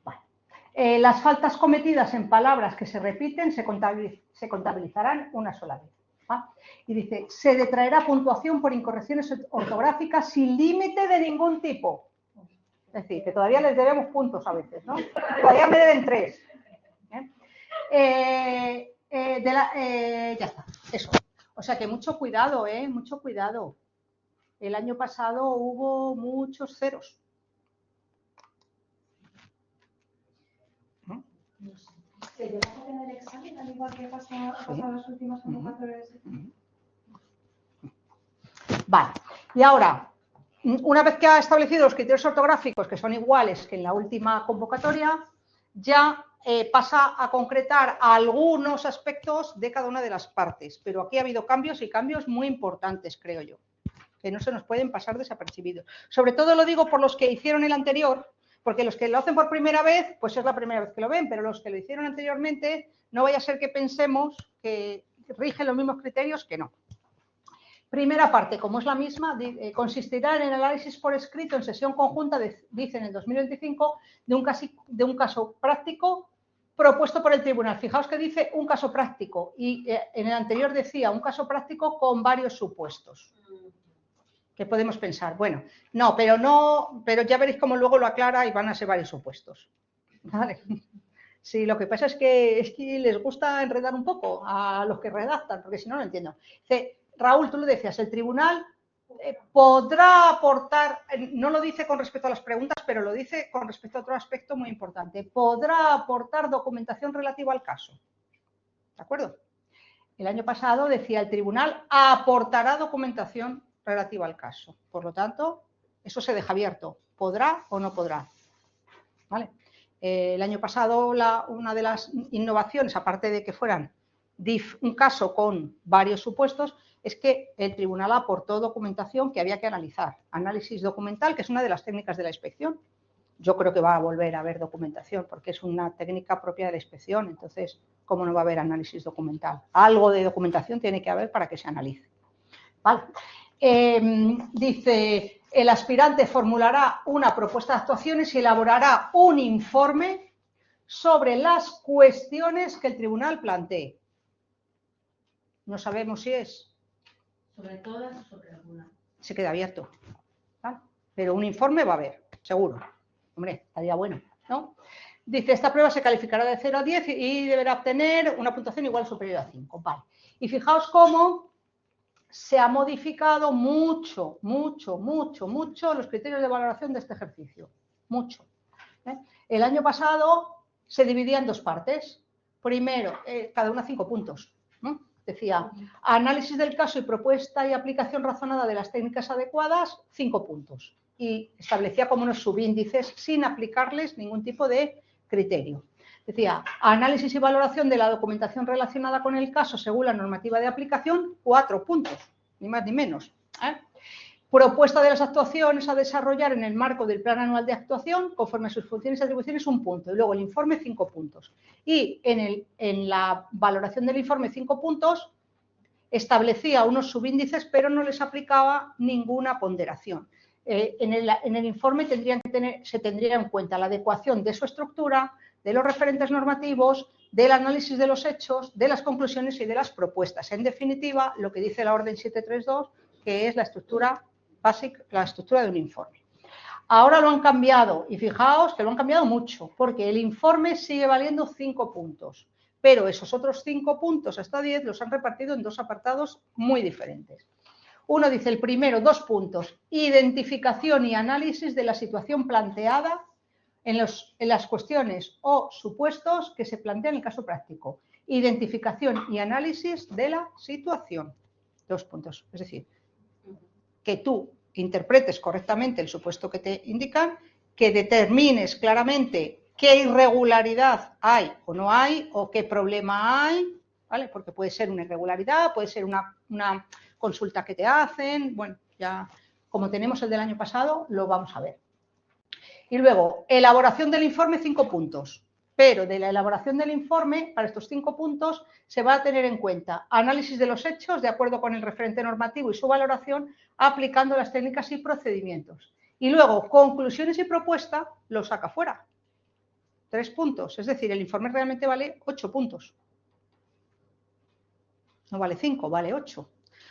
Vale. Las faltas cometidas en palabras que se repiten se contabilizarán una sola vez. ¿Va? Y dice, se detraerá puntuación por incorrecciones ortográficas sin límite de ningún tipo. Es decir, que todavía les debemos puntos a veces, ¿no? Todavía me deben 3. Ya está, eso. O sea que mucho cuidado, mucho cuidado. El año pasado hubo muchos ceros. ¿Se llega a tener el examen al igual que pasa las últimas convocatorias? Vale, y ahora, una vez que ha establecido los criterios ortográficos, que son iguales que en la última convocatoria, ya pasa a concretar algunos aspectos de cada una de las partes. Pero aquí ha habido cambios y cambios muy importantes, creo yo, que no se nos pueden pasar desapercibidos. Sobre todo lo digo por los que hicieron el anterior, porque los que lo hacen por primera vez, pues es la primera vez que lo ven, pero los que lo hicieron anteriormente, no vaya a ser que pensemos que rigen los mismos criterios, que no. Primera parte, como es la misma, consistirá en el análisis por escrito en sesión conjunta, dice en el 2025, de un caso práctico propuesto por el tribunal. Fijaos que dice un caso práctico y en el anterior decía un caso práctico con varios supuestos. ¿Qué podemos pensar? Bueno, no, pero ya veréis cómo luego lo aclara y van a ser varios supuestos. ¿Vale? Sí, lo que pasa es que les gusta enredar un poco a los que redactan, porque si no, no entiendo. Dice, Raúl, tú lo decías, el tribunal podrá aportar, no lo dice con respecto a las preguntas, pero lo dice con respecto a otro aspecto muy importante, podrá aportar documentación relativa al caso. ¿De acuerdo? El año pasado decía el tribunal aportará documentación relativa al caso. Por lo tanto, eso se deja abierto. ¿Podrá o no podrá? ¿Vale? El año pasado una de las innovaciones, aparte de que fueran un caso con varios supuestos, es que el tribunal aportó documentación que había que analizar. Análisis documental, que es una de las técnicas de la inspección. Yo creo que va a volver a haber documentación, porque es una técnica propia de la inspección. Entonces, ¿cómo no va a haber análisis documental? Algo de documentación tiene que haber para que se analice. ¿Vale? Dice, el aspirante formulará una propuesta de actuaciones y elaborará un informe sobre las cuestiones que el tribunal plantee. No sabemos si es sobre todas o sobre alguna. Se queda abierto. ¿Vale? Pero un informe va a haber, seguro. Hombre, estaría bueno, ¿no? Dice, esta prueba se calificará de 0 a 10 y deberá obtener una puntuación igual o superior a 5. Vale. Y fijaos cómo se ha modificado mucho los criterios de valoración de este ejercicio. Mucho. El año pasado se dividía en dos partes. Primero, cada una 5 puntos, ¿no? Decía, análisis del caso y propuesta y aplicación razonada de las técnicas adecuadas, 5 puntos. Y establecía como unos subíndices sin aplicarles ningún tipo de criterio. Decía, análisis y valoración de la documentación relacionada con el caso según la normativa de aplicación, 4 puntos, ni más ni menos. Propuesta de las actuaciones a desarrollar en el marco del plan anual de actuación, conforme a sus funciones y atribuciones, 1 punto. Y luego el informe, 5 puntos. Y en la valoración del informe, 5 puntos, establecía unos subíndices, pero no les aplicaba ninguna ponderación. en el informe se tendría en cuenta la adecuación de su estructura, de los referentes normativos, del análisis de los hechos, de las conclusiones y de las propuestas. En definitiva, lo que dice la orden 732, que es la estructura básica, la estructura de un informe. Ahora lo han cambiado y fijaos que lo han cambiado mucho, porque el informe sigue valiendo 5 puntos, pero esos otros 5 puntos hasta 10 los han repartido en 2 apartados muy diferentes. Uno dice el primero, 2 puntos, identificación y análisis de la situación planteada en las cuestiones o supuestos que se plantean en el caso práctico. Identificación y análisis de la situación. 2 puntos. Es decir, que tú interpretes correctamente el supuesto que te indican, que determines claramente qué irregularidad hay o no hay, o qué problema hay, ¿vale? Porque puede ser una irregularidad, puede ser una consulta que te hacen, bueno, ya como tenemos el del año pasado, lo vamos a ver. Y luego, elaboración del informe, 5 puntos. Pero de la elaboración del informe, para estos 5 puntos, se va a tener en cuenta análisis de los hechos de acuerdo con el referente normativo y su valoración, aplicando las técnicas y procedimientos. Y luego, conclusiones y propuesta, lo saca fuera. 3 puntos. Es decir, el informe realmente vale 8 puntos. No vale 5, vale 8.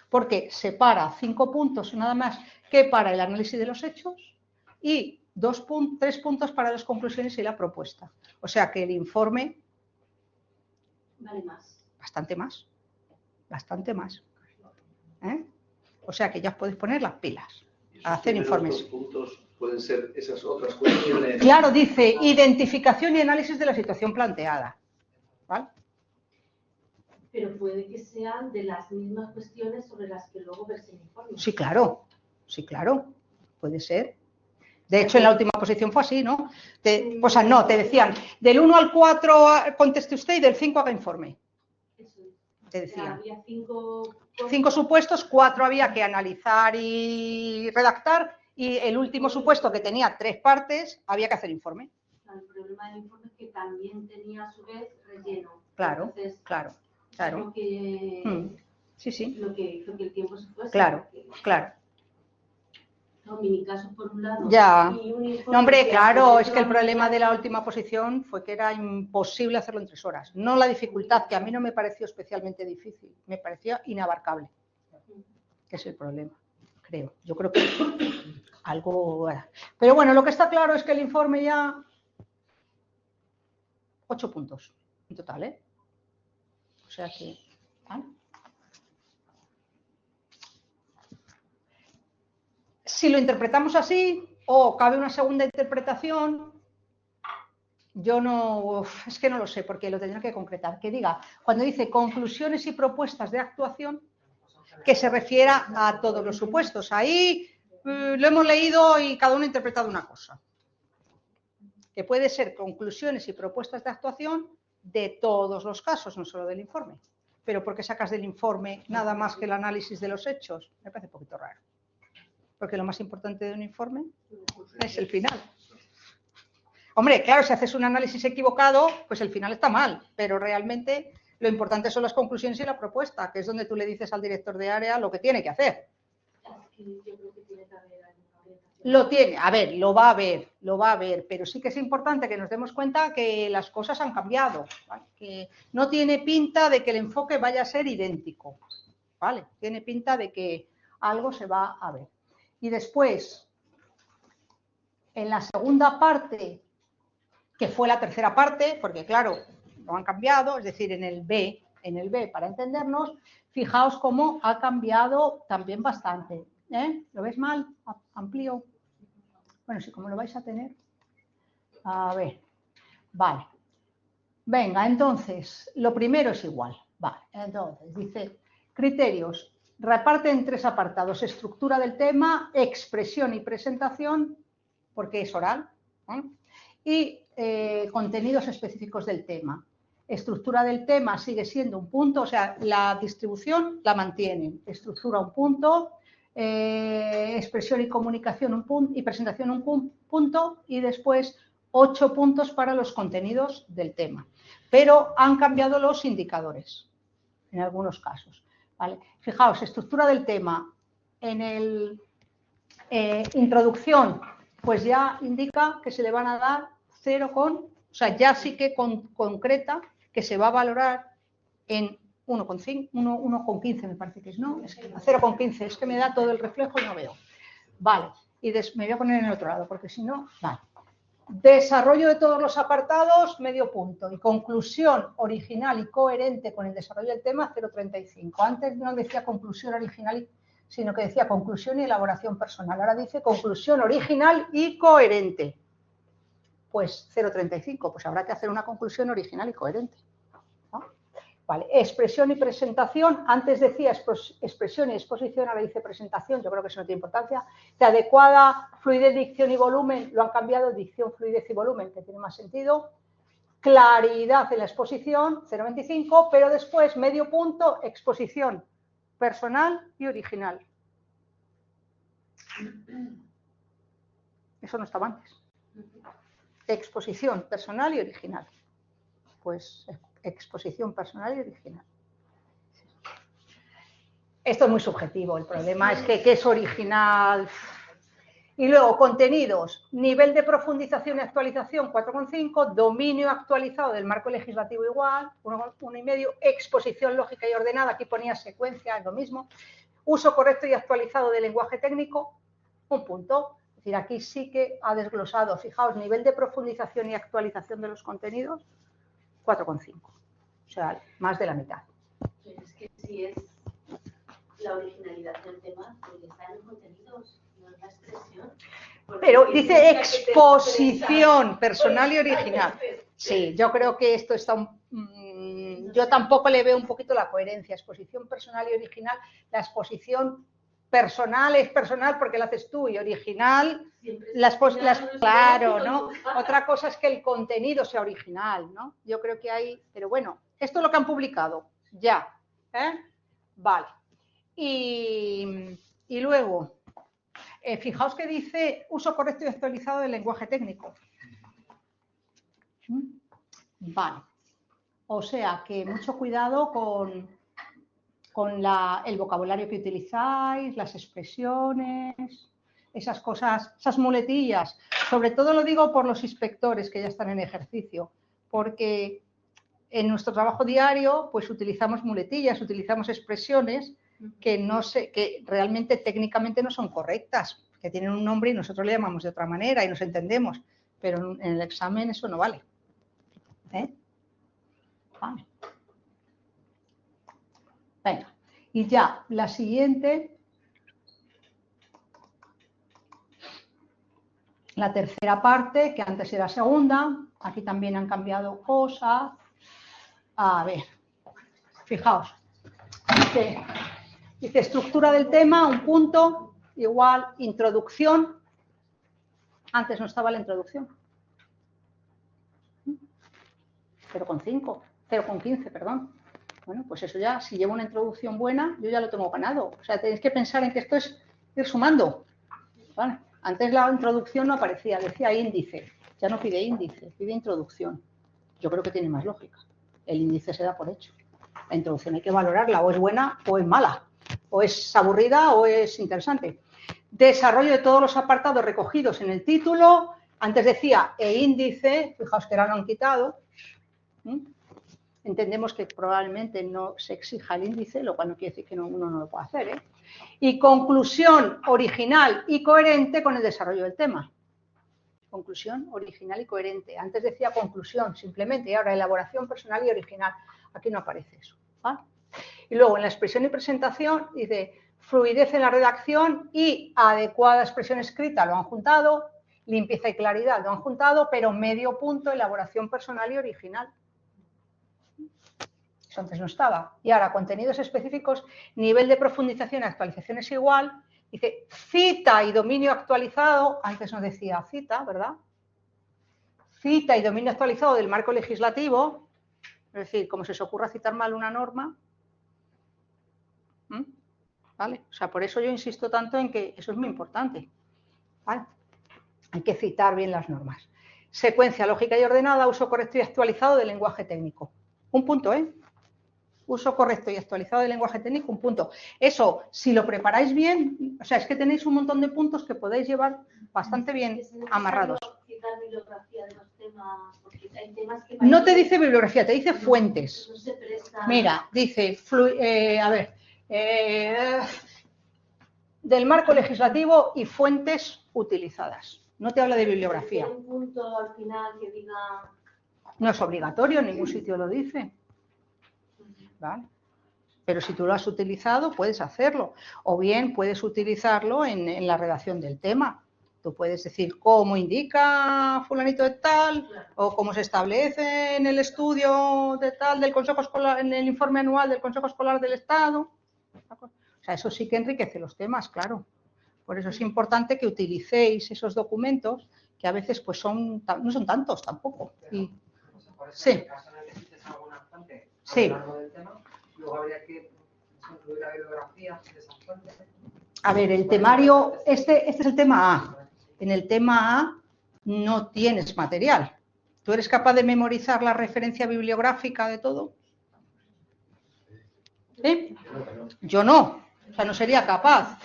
Porque separa 5 puntos nada más que para el análisis de los hechos y 3 puntos para las conclusiones y la propuesta. O sea que el informe vale más. Bastante más. Bastante más. ¿Eh? O sea que ya podéis poner las pilas a hacer informes. Los puntos pueden ser esas otras cuestiones. Claro, dice identificación y análisis de la situación planteada. ¿Vale? Pero puede que sean de las mismas cuestiones sobre las que luego verse el informe. Sí, claro. Sí, claro. Puede ser. De hecho, en la última posición fue así, ¿no? Pues no, te decían, del 1 al 4 conteste usted y del 5 haga informe. Eso es. Te decían. Había 5 supuestos, 4 había que analizar y redactar, y el último supuesto, que tenía 3 partes, había que hacer informe. El problema del informe es que también tenía a su vez relleno. Claro, entonces, claro. Lo que, sí, sí. Lo que hizo que el tiempo se fuese. Claro, claro. No, mini casos por un lado. Ya. Y un informe No, hombre, claro, es que el va a problema de la última posición fue que era imposible hacerlo en 3 horas. No la dificultad, que a mí no me pareció especialmente difícil, me parecía inabarcable. Que es el problema, creo. Yo creo que algo... Pero bueno, lo que está claro es que el informe ya... 8 puntos en total, ¿eh? O sea que... ¿vale? Si lo interpretamos así, o cabe una segunda interpretación, yo no, es que no lo sé, porque lo tendría que concretar. Que diga, cuando dice conclusiones y propuestas de actuación, que se refiera a todos los supuestos. Ahí lo hemos leído y cada uno ha interpretado una cosa. Que puede ser conclusiones y propuestas de actuación de todos los casos, no solo del informe. Pero ¿por qué sacas del informe nada más que el análisis de los hechos? Me parece un poquito raro. Porque lo más importante de un informe es el final. Hombre, claro, si haces un análisis equivocado, pues el final está mal, pero realmente lo importante son las conclusiones y la propuesta, que es donde tú le dices al director de área lo que tiene que hacer. Lo tiene, a ver, lo va a ver, pero sí que es importante que nos demos cuenta que las cosas han cambiado, ¿vale? Que no tiene pinta de que el enfoque vaya a ser idéntico, ¿vale? Tiene pinta de que algo se va a ver. Y después, en la segunda parte, que fue la tercera parte, porque claro, lo han cambiado, es decir, en el B, para entendernos, fijaos cómo ha cambiado también bastante. ¿Lo ves mal? Amplío. Bueno, sí, como lo vais a tener. A ver, vale. Venga, entonces, lo primero es igual. Vale, entonces, dice, criterios. Reparte en 3 apartados, estructura del tema, expresión y presentación, porque es oral, ¿eh? Y contenidos específicos del tema. Estructura del tema sigue siendo un punto, o sea, la distribución la mantienen. Estructura un punto, expresión y comunicación un punto, y presentación un punto, y después 8 puntos para los contenidos del tema. Pero han cambiado los indicadores, en algunos casos. ¿Vale? Fijaos, estructura del tema. En Introducción, pues ya indica que se le van a dar 0, o sea, ya sí que concreta que se va a valorar en 1,15 me parece que es, ¿no? Es que 0,15, es que me da todo el reflejo y no veo. Vale, y me voy a poner en el otro lado, porque si no, vale. Desarrollo de todos los apartados, medio punto. Y conclusión original y coherente con el desarrollo del tema, 0,35. Antes no decía conclusión original, sino que decía conclusión y elaboración personal. Ahora dice conclusión original y coherente. Pues 0,35. Pues habrá que hacer una conclusión original y coherente, ¿no? Vale, expresión y presentación. Antes decía expresión y exposición, ahora dice presentación. Yo creo que eso no tiene importancia. De adecuada fluidez, dicción y volumen, lo han cambiado, dicción, fluidez y volumen, que tiene más sentido. Claridad en la exposición, 0,25, pero después medio punto, exposición personal y original. Eso no estaba antes. Exposición personal y original. Pues exposición personal y original. Esto es muy subjetivo, el problema es que ¿qué es original? Y luego, contenidos, nivel de profundización y actualización, 4,5, dominio actualizado del marco legislativo igual, 1,5, exposición lógica y ordenada, aquí ponía secuencia, es lo mismo, uso correcto y actualizado del lenguaje técnico, 1 punto. Es decir, aquí sí que ha desglosado, fijaos, nivel de profundización y actualización de los contenidos, 4,5. O sea, más de la mitad. Pero es que si es la originalidad del tema, porque está en los contenidos, no en la expresión. Pero dice exposición personal y original. Sí, yo creo que esto está... yo tampoco le veo un poquito la coherencia. Exposición personal y original. La exposición personal es personal porque la haces tú y original... claro, ¿no? Otra cosa es que el contenido sea original, ¿no? Yo creo que hay... Pero bueno, esto es lo que han publicado. Ya. Vale. Y luego, fijaos que dice uso correcto y actualizado del lenguaje técnico. Vale. O sea que mucho cuidado con el vocabulario que utilizáis, las expresiones, esas cosas, esas muletillas. Sobre todo lo digo por los inspectores que ya están en ejercicio, porque en nuestro trabajo diario pues utilizamos muletillas, utilizamos expresiones que realmente técnicamente no son correctas, que tienen un nombre y nosotros le llamamos de otra manera y nos entendemos, pero en el examen eso no vale. Vale. Venga, y ya, la siguiente, la tercera parte, que antes era segunda, aquí también han cambiado cosas. A ver, fijaos, dice estructura del tema, 1 punto, igual, introducción, antes no estaba la introducción, 0,15, perdón. Bueno, pues eso ya, si llevo una introducción buena, yo ya lo tengo ganado. O sea, tenéis que pensar en que esto es ir sumando. ¿Vale? Antes la introducción no aparecía, decía índice. Ya no pide índice, pide introducción. Yo creo que tiene más lógica. El índice se da por hecho. La introducción hay que valorarla, o es buena o es mala. O es aburrida o es interesante. Desarrollo de todos los apartados recogidos en el título. Antes decía índice, fijaos que ahora lo han quitado. Entendemos que probablemente no se exija el índice, lo cual no quiere decir que uno no lo pueda hacer. Y conclusión original y coherente con el desarrollo del tema. Conclusión original y coherente. Antes decía conclusión simplemente y ahora elaboración personal y original. Aquí no aparece eso. ¿Vale? Y luego en la expresión y presentación dice fluidez en la redacción y adecuada expresión escrita lo han juntado, limpieza y claridad lo han juntado, pero medio punto elaboración personal y original. Eso antes no estaba. Y ahora, contenidos específicos, nivel de profundización y actualización es igual. Dice cita y dominio actualizado. Antes nos decía cita, ¿verdad? Cita y dominio actualizado del marco legislativo. Es decir, como se os ocurra citar mal una norma. ¿Vale? O sea, por eso yo insisto tanto en que eso es muy importante. ¿Vale? Hay que citar bien las normas. Secuencia lógica y ordenada, uso correcto y actualizado del lenguaje técnico. 1 punto, Uso correcto y actualizado del lenguaje técnico, un punto. Eso, si lo preparáis bien, o sea, es que tenéis un montón de puntos que podéis llevar bastante bien amarrados. No te dice bibliografía, te dice fuentes. Mira, dice, del marco legislativo y fuentes utilizadas. No te habla de bibliografía. Un punto al final que diga... No es obligatorio, en ningún sitio lo dice. ¿Vale? Pero si tú lo has utilizado, puedes hacerlo. O bien puedes utilizarlo en la redacción del tema. Tú puedes decir cómo indica fulanito de tal, o cómo se establece en el estudio de tal del Consejo Escolar, en el informe anual del Consejo Escolar del Estado. O sea, eso sí que enriquece los temas, claro. Por eso es importante que utilicéis esos documentos, que a veces pues no son tantos tampoco. Y, sí. Sí. Luego habría que incluir la bibliografía de esas fuentes. A ver, el temario, este es el tema A. En el tema A no tienes material. ¿Tú eres capaz de memorizar la referencia bibliográfica de todo? ¿Sí? Yo no. O sea, no sería capaz.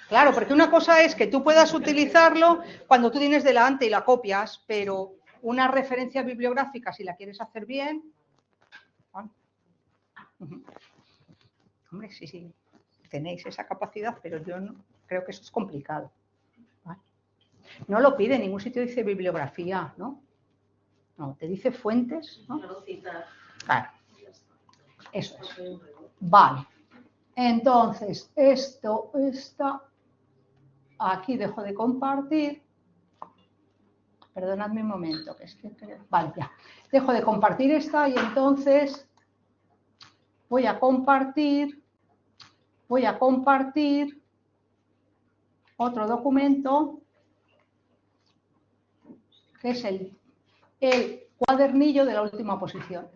Claro, porque una cosa es que tú puedas utilizarlo cuando tú tienes delante y la copias, pero una referencia bibliográfica, si la quieres hacer bien... Hombre, sí, tenéis esa capacidad, pero yo no, creo que eso es complicado. ¿Vale? No lo pide, en ningún sitio dice bibliografía, ¿no? No, te dice fuentes, ¿no? Claro, eso es. Vale, entonces, esto está... Aquí dejo de compartir. Perdonadme un momento, que es que... Vale, ya. Dejo de compartir esta y entonces... Voy a compartir otro documento que es el cuadernillo de la última posición.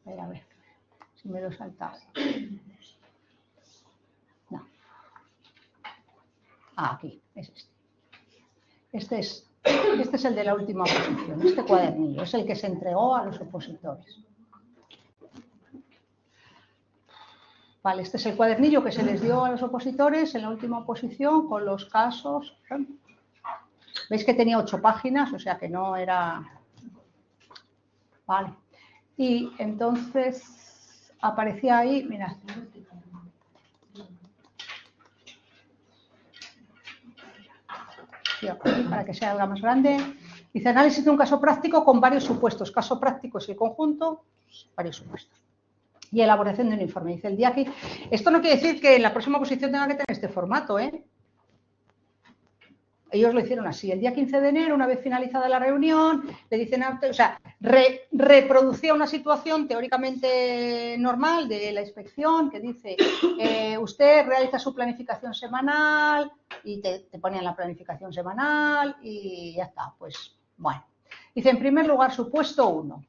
A ver si me lo he saltado. No. Aquí, es este. Este es el de la última posición, este cuadernillo, es el que se entregó a los opositores. Vale, este es el cuadernillo que se les dio a los opositores en la última posición con los casos. Veis que tenía 8 páginas, o sea que no era... Vale. Y entonces aparecía ahí, mirad. Para que sea algo más grande. Dice análisis de un caso práctico con varios supuestos. Caso práctico es el conjunto, varios supuestos. Y elaboración de un informe. Dice el día aquí. Esto no quiere decir que en la próxima posición tenga que tener este formato, ¿eh? Ellos lo hicieron así. El día 15 de enero, una vez finalizada la reunión, le dicen, o sea, reproducía una situación teóricamente normal de la inspección que dice, usted realiza su planificación semanal y te ponían la planificación semanal y ya está. Pues bueno. Dice, en primer lugar, supuesto 1.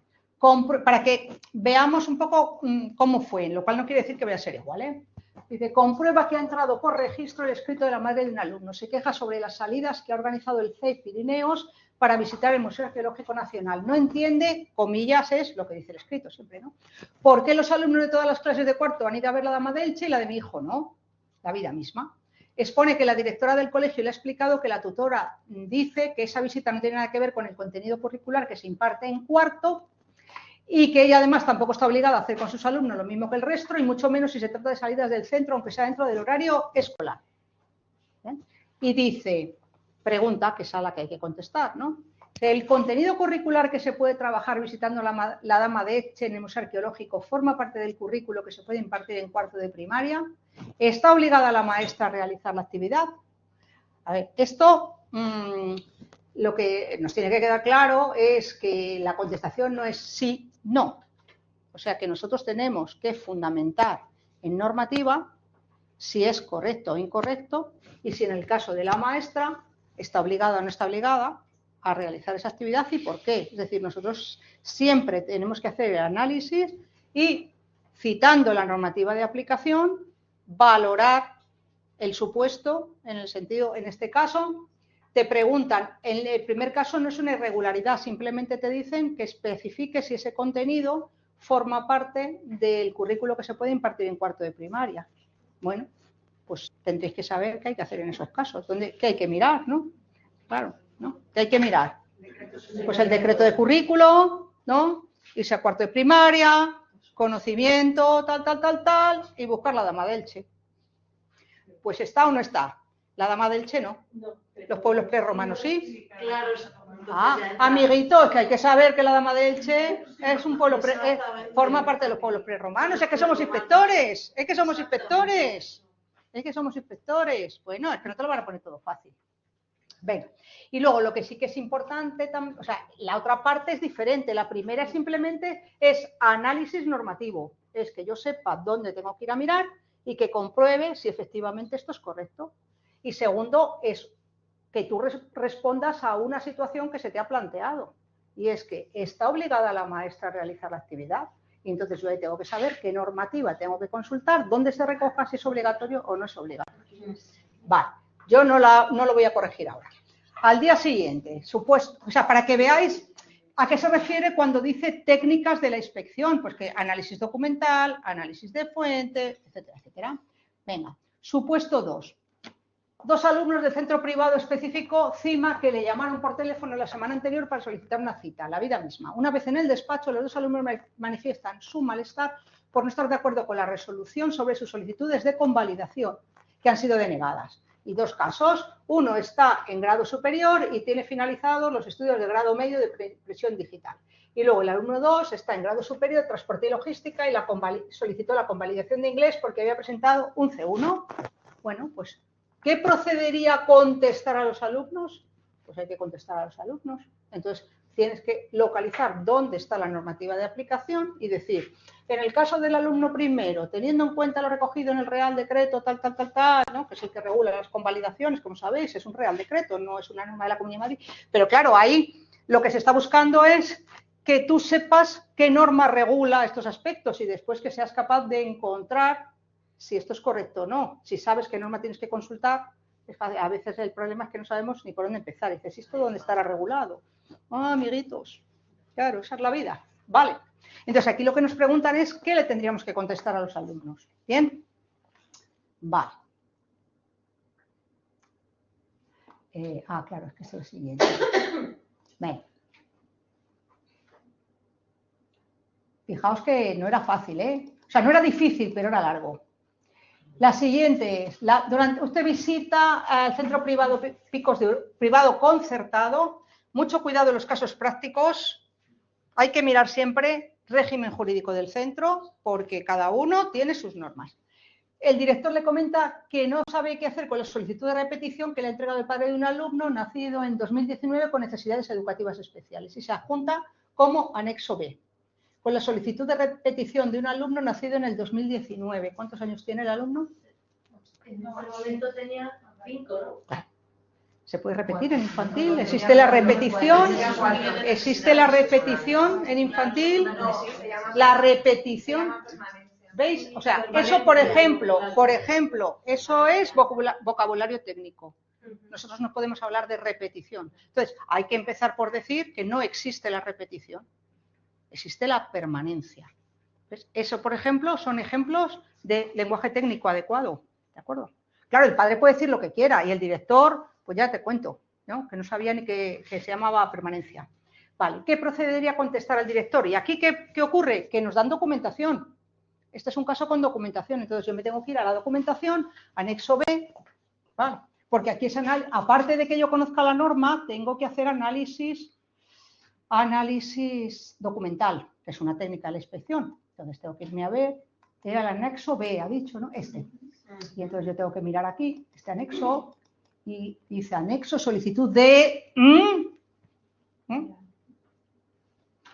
Para que veamos un poco cómo fue, lo cual no quiere decir que vaya a ser igual, ¿eh? Dice, comprueba que ha entrado por registro el escrito de la madre de un alumno. Se queja sobre las salidas que ha organizado el CEIP Pirineos para visitar el Museo Arqueológico Nacional. No entiende, comillas, es lo que dice el escrito siempre, ¿no? ¿Por qué los alumnos de todas las clases de cuarto han ido a ver la Dama de Elche y la de mi hijo no? La vida misma. Expone que la directora del colegio le ha explicado que la tutora dice que esa visita no tiene nada que ver con el contenido curricular que se imparte en cuarto, y que ella además tampoco está obligada a hacer con sus alumnos lo mismo que el resto, y mucho menos si se trata de salidas del centro, aunque sea dentro del horario escolar. Y dice, pregunta, que es a la que hay que contestar, ¿no? El contenido curricular que se puede trabajar visitando la Dama de Elche en el Museo Arqueológico forma parte del currículo que se puede impartir en cuarto de primaria. ¿Está obligada la maestra a realizar la actividad? A ver, esto... lo que nos tiene que quedar claro es que la contestación no es sí, no. O sea que nosotros tenemos que fundamentar en normativa si es correcto o incorrecto y si en el caso de la maestra está obligada o no está obligada a realizar esa actividad y por qué. Es decir, nosotros siempre tenemos que hacer el análisis y, citando la normativa de aplicación, valorar el supuesto en el sentido, en este caso, te preguntan, en el primer caso no es una irregularidad, simplemente te dicen que especifique si ese contenido forma parte del currículo que se puede impartir en cuarto de primaria. Bueno, pues tendréis que saber qué hay que hacer en esos casos, qué hay que mirar, ¿no? Claro, ¿no? ¿Qué hay que mirar? Pues el decreto de currículo, ¿no? Irse a cuarto de primaria, conocimiento, tal, y buscar la dama del Che. Pues ¿está o no está? La dama del Che no. Los pueblos prerromanos sí. Claro. Amiguitos, que hay que saber que la dama del Che es un pueblo forma parte de los pueblos prerromanos. Es que somos inspectores. Es que somos inspectores. Bueno, es que no te lo van a poner todo fácil. Venga. Y luego lo que sí que es importante, o sea, la otra parte es diferente. La primera simplemente es análisis normativo. Es que yo sepa dónde tengo que ir a mirar y que compruebe si efectivamente esto es correcto. Y segundo es que tú respondas a una situación que se te ha planteado. Y es que está obligada la maestra a realizar la actividad. Y entonces yo ahí tengo que saber qué normativa tengo que consultar, dónde se recoja, si es obligatorio o no es obligatorio. Vale, yo no lo voy a corregir ahora. Al día siguiente, supuesto, o sea, para que veáis a qué se refiere cuando dice técnicas de la inspección, pues que análisis documental, análisis de fuente, etcétera, etcétera. Venga, supuesto 2. 2 alumnos de centro privado específico, CIMA, que le llamaron por teléfono la semana anterior para solicitar una cita, la vida misma. Una vez en el despacho, los 2 alumnos manifiestan su malestar por no estar de acuerdo con la resolución sobre sus solicitudes de convalidación, que han sido denegadas. Y 2 casos, uno está en grado superior y tiene finalizados los estudios de grado medio de impresión digital. Y luego el alumno 2 está en grado superior de transporte y logística y solicitó la convalidación de inglés porque había presentado un C1. Bueno, pues, ¿qué procedería a contestar a los alumnos? Pues hay que contestar a los alumnos. Entonces, tienes que localizar dónde está la normativa de aplicación y decir, en el caso del alumno primero, teniendo en cuenta lo recogido en el Real Decreto, tal, ¿no? Que es el que regula las convalidaciones, como sabéis, es un Real Decreto, no es una norma de la Comunidad de Madrid. Pero claro, ahí lo que se está buscando es que tú sepas qué norma regula estos aspectos y después que seas capaz de encontrar si esto es correcto o no. Si sabes qué norma tienes que consultar, a veces el problema es que no sabemos ni por dónde empezar. Dices, ¿esto dónde estará regulado? Ah, amiguitos, claro, esa es la vida. Vale. Entonces, aquí lo que nos preguntan es qué le tendríamos que contestar a los alumnos. ¿Bien? Vale. Claro, es que es el siguiente. Venga. Fijaos que no era fácil, ¿eh? O sea, no era difícil, pero era largo. La siguiente es, usted visita al centro privado Picos de privado concertado. Mucho cuidado en los casos prácticos. Hay que mirar siempre régimen jurídico del centro porque cada uno tiene sus normas. El director le comenta que no sabe qué hacer con la solicitud de repetición que le ha entregado el padre de un alumno nacido en 2019 con necesidades educativas especiales y se adjunta como anexo B. Con la solicitud de repetición de un alumno nacido en el 2019. ¿Cuántos años tiene el alumno? En ese momento tenía 5, ¿no? ¿Se puede repetir en infantil? ¿Existe la repetición? ¿Existe la repetición en infantil? La repetición. ¿Veis? O sea, eso por ejemplo, eso es vocabulario técnico. Nosotros no podemos hablar de repetición. Entonces, hay que empezar por decir que no existe la repetición. Existe la permanencia. ¿Ves? Eso, por ejemplo, son ejemplos de lenguaje técnico adecuado. ¿De acuerdo? Claro, el padre puede decir lo que quiera y el director, pues ya te cuento, ¿no? Que no sabía ni que se llamaba permanencia. Vale, ¿qué procedería a contestar al director? Y aquí, ¿qué ocurre? Que nos dan documentación. Este es un caso con documentación, entonces yo me tengo que ir a la documentación, anexo B, ¿vale? Porque aquí es aparte de que yo conozca la norma, tengo que hacer análisis documental, que es una técnica de la inspección. Entonces tengo que irme a ver, era el anexo B, ha dicho, ¿no? Y entonces yo tengo que mirar aquí, este anexo, y dice anexo solicitud de...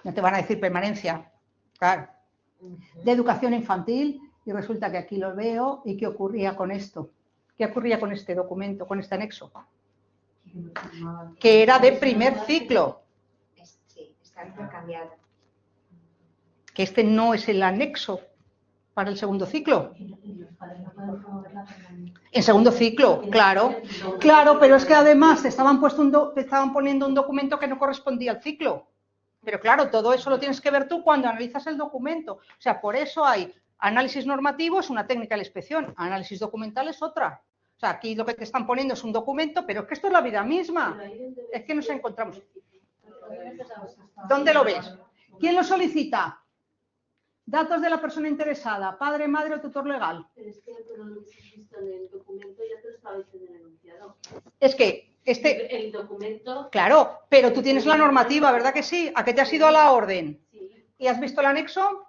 No te van a decir permanencia, claro. De educación infantil, y resulta que aquí lo veo, ¿y qué ocurría con esto? ¿Qué ocurría con este documento, con este anexo? Que era de primer ciclo. Sí, está cambiado. Que este no es el anexo. para el segundo ciclo. En segundo ciclo, claro. Claro, pero es que además te estaban poniendo un documento que no correspondía al ciclo. Pero claro, todo eso lo tienes que ver tú cuando analizas el documento. O sea, por eso hay análisis normativo, es una técnica de la inspección, análisis documental es otra. O sea, aquí lo que te están poniendo es un documento, pero es que esto es la vida misma. Es que nos encontramos. ¿Dónde lo ves? ¿Quién lo solicita? Datos de la persona interesada, padre, madre o tutor legal. Pero es que no lo hemos visto en el documento, ya te lo estabais en el enunciado. Es que el documento... Claro, pero tú tienes la normativa, ¿verdad que sí? ¿A qué te has ido a la orden? Sí. ¿Y has visto el anexo?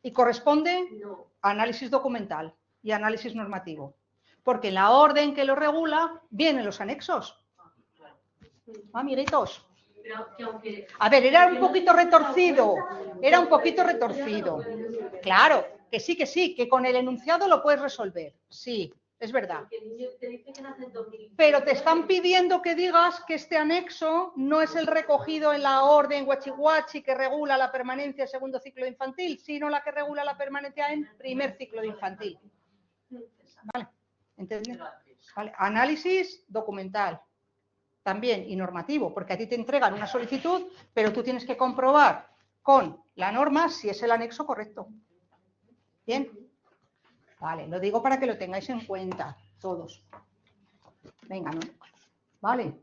¿Y corresponde? No. A análisis documental y análisis normativo. Porque en la orden que lo regula vienen los anexos. Amiguitos. A ver, era un poquito retorcido. Era un poquito retorcido. Claro, que sí, que con el enunciado lo puedes resolver. Sí, es verdad. Pero te están pidiendo que digas que este anexo no es el recogido en la orden guachi que regula la permanencia en segundo ciclo de infantil, sino la que regula la permanencia en primer ciclo de infantil. ¿Vale? ¿Entendés? ¿Vale? Análisis documental. También y normativo, porque a ti te entregan una solicitud, pero tú tienes que comprobar con la norma si es el anexo correcto. ¿Bien? Vale, lo digo para que lo tengáis en cuenta, todos. Venga, ¿no? Vale.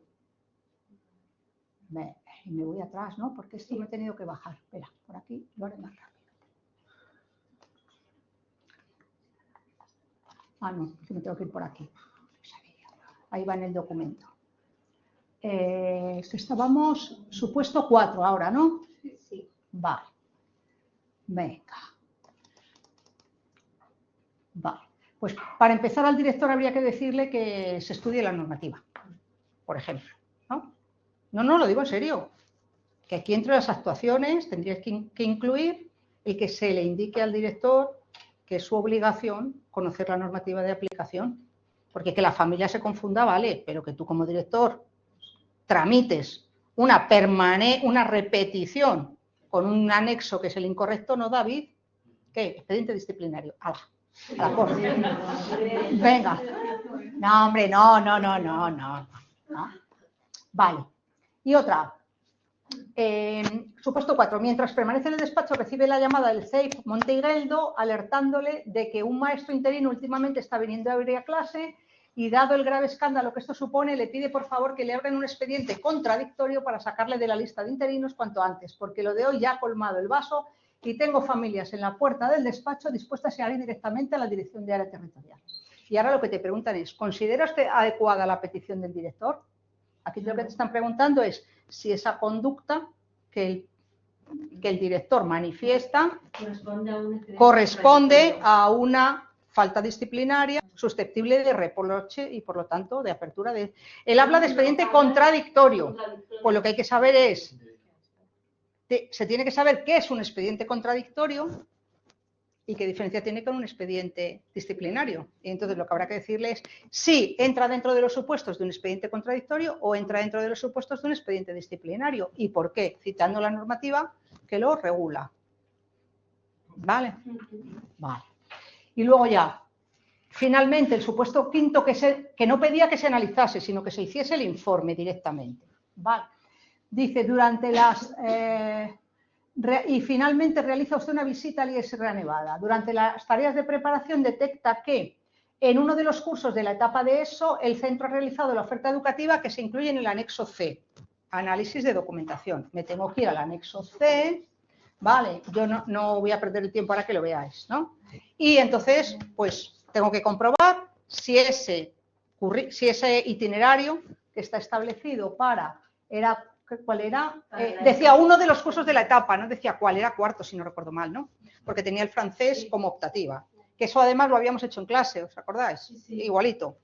Me voy atrás, ¿no? Porque esto me he tenido que bajar. Espera, por aquí lo haré más rápido. Ah, no, que me tengo que ir por aquí. Ahí va en el documento. Estábamos supuesto 4 ahora, ¿no? Sí. Vale. Venga. Vale. Pues para empezar al director habría que decirle que se estudie la normativa, por ejemplo. No, lo digo en serio. Que aquí entre las actuaciones tendrías que incluir el que se le indique al director que es su obligación conocer la normativa de aplicación. Porque que la familia se confunda, vale, pero que tú como director tramites una repetición con un anexo que es el incorrecto, ¿no, David? ¿Qué? Expediente disciplinario. ¡Hala! A la cosa. Venga. No, hombre, no. Vale. Y otra. Supuesto 4. Mientras permanece en el despacho, recibe la llamada del CEIP Monteigueldo alertándole de que un maestro interino últimamente está viniendo a abrir a clase y dado el grave escándalo que esto supone, le pide por favor que le abran un expediente contradictorio para sacarle de la lista de interinos cuanto antes, porque lo de hoy ya ha colmado el vaso y tengo familias en la puerta del despacho dispuestas a ir directamente a la dirección de área territorial. Y ahora lo que te preguntan es, ¿consideras adecuada la petición del director? Aquí lo que te están preguntando es si esa conducta que el director manifiesta corresponde a una falta disciplinaria susceptible de reproche y, por lo tanto, de apertura de... Él habla de expediente contradictorio. Pues lo que hay que saber es... Se tiene que saber qué es un expediente contradictorio y qué diferencia tiene con un expediente disciplinario. Y entonces lo que habrá que decirle es si entra dentro de los supuestos de un expediente contradictorio o entra dentro de los supuestos de un expediente disciplinario. ¿Y por qué? Citando la normativa que lo regula. ¿Vale? Vale. Y luego ya, finalmente, el supuesto quinto que no pedía que se analizase, sino que se hiciese el informe directamente. Vale. Dice, y finalmente realiza usted una visita al Sierra Nevada. Durante las tareas de preparación detecta que en uno de los cursos de la etapa de ESO, el centro ha realizado la oferta educativa que se incluye en el anexo C, análisis de documentación. Me tengo que ir al anexo C, vale, yo no voy a perder el tiempo para que lo veáis, ¿no? Y entonces, pues, tengo que comprobar si ese itinerario que está establecido ¿cuál era? Decía uno de los cursos de la etapa, no decía cuál, era cuarto, si no recuerdo mal, ¿no? Porque tenía el francés como optativa. Que eso además lo habíamos hecho en clase, ¿os acordáis? Sí. Igualito.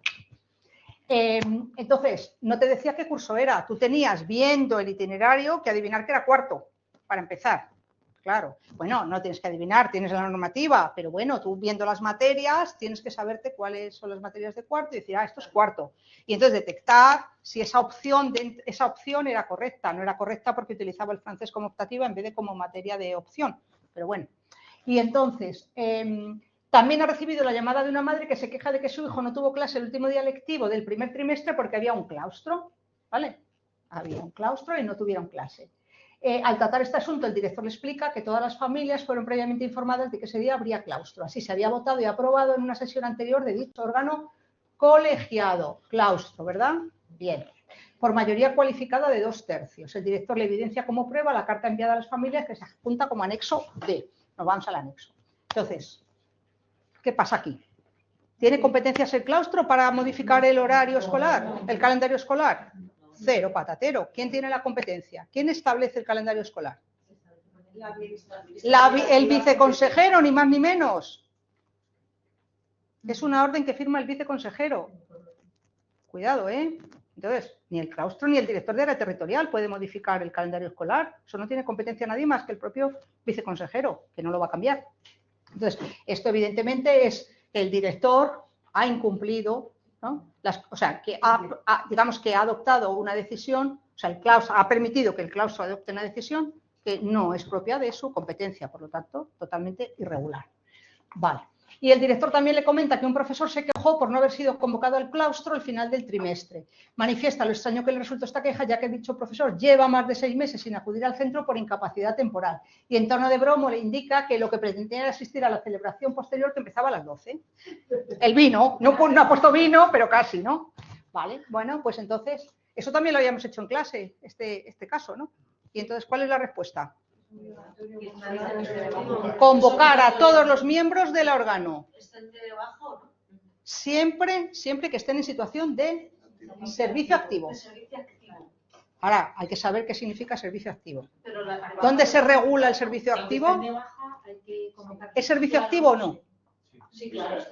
Entonces, no te decía qué curso era. Tú tenías, viendo el itinerario, que adivinar que era cuarto, para empezar. Claro. Bueno, no tienes que adivinar, tienes la normativa, pero bueno, tú viendo las materias, tienes que saberte cuáles son las materias de cuarto y decir, esto es cuarto. Y entonces detectar si esa opción era correcta. No era correcta porque utilizaba el francés como optativa en vez de como materia de opción. Pero bueno. Y entonces, también ha recibido la llamada de una madre que se queja de que su hijo no tuvo clase el último día lectivo del primer trimestre porque había un claustro, ¿vale? Había un claustro y no tuvieron clase. Al tratar este asunto, el director le explica que todas las familias fueron previamente informadas de que ese día habría claustro. Así se había votado y aprobado en una sesión anterior de dicho órgano colegiado. Claustro, ¿verdad? Bien. Por mayoría cualificada de 2/3. El director le evidencia como prueba la carta enviada a las familias que se adjunta como anexo D. Nos vamos al anexo. Entonces, ¿qué pasa aquí? ¿Tiene competencias el claustro para modificar el horario escolar, el calendario escolar? Cero, patatero. ¿Quién tiene la competencia? ¿Quién establece el calendario escolar? El viceconsejero, ni más ni menos. Es una orden que firma el viceconsejero. Cuidado, ¿eh? Entonces, ni el claustro ni el director de área territorial puede modificar el calendario escolar. Eso no tiene competencia nadie más que el propio viceconsejero, que no lo va a cambiar. Entonces, esto evidentemente es que el director ha incumplido, ¿no? O sea, que digamos que ha adoptado una decisión, o sea, el claustro ha permitido que el claustro adopte una decisión que no es propia de su competencia, por lo tanto, totalmente irregular. Vale. Y el director también le comenta que un profesor se quejó por no haber sido convocado al claustro al final del trimestre. Manifiesta lo extraño que le resultó esta queja, ya que dicho profesor lleva más de 6 meses sin acudir al centro por incapacidad temporal. Y en tono de broma le indica que lo que pretendía era asistir a la celebración posterior que empezaba a las 12. El vino, no ha puesto vino, pero casi, ¿no? Vale, bueno, pues entonces, eso también lo habíamos hecho en clase, este caso, ¿no? Y entonces, ¿cuál es la respuesta? Convocar a todos los miembros del órgano. Siempre que estén en situación de servicio activo. Ahora, hay que saber qué significa servicio activo. ¿Dónde se regula el servicio activo? ¿Es servicio activo o no? Sí, claro.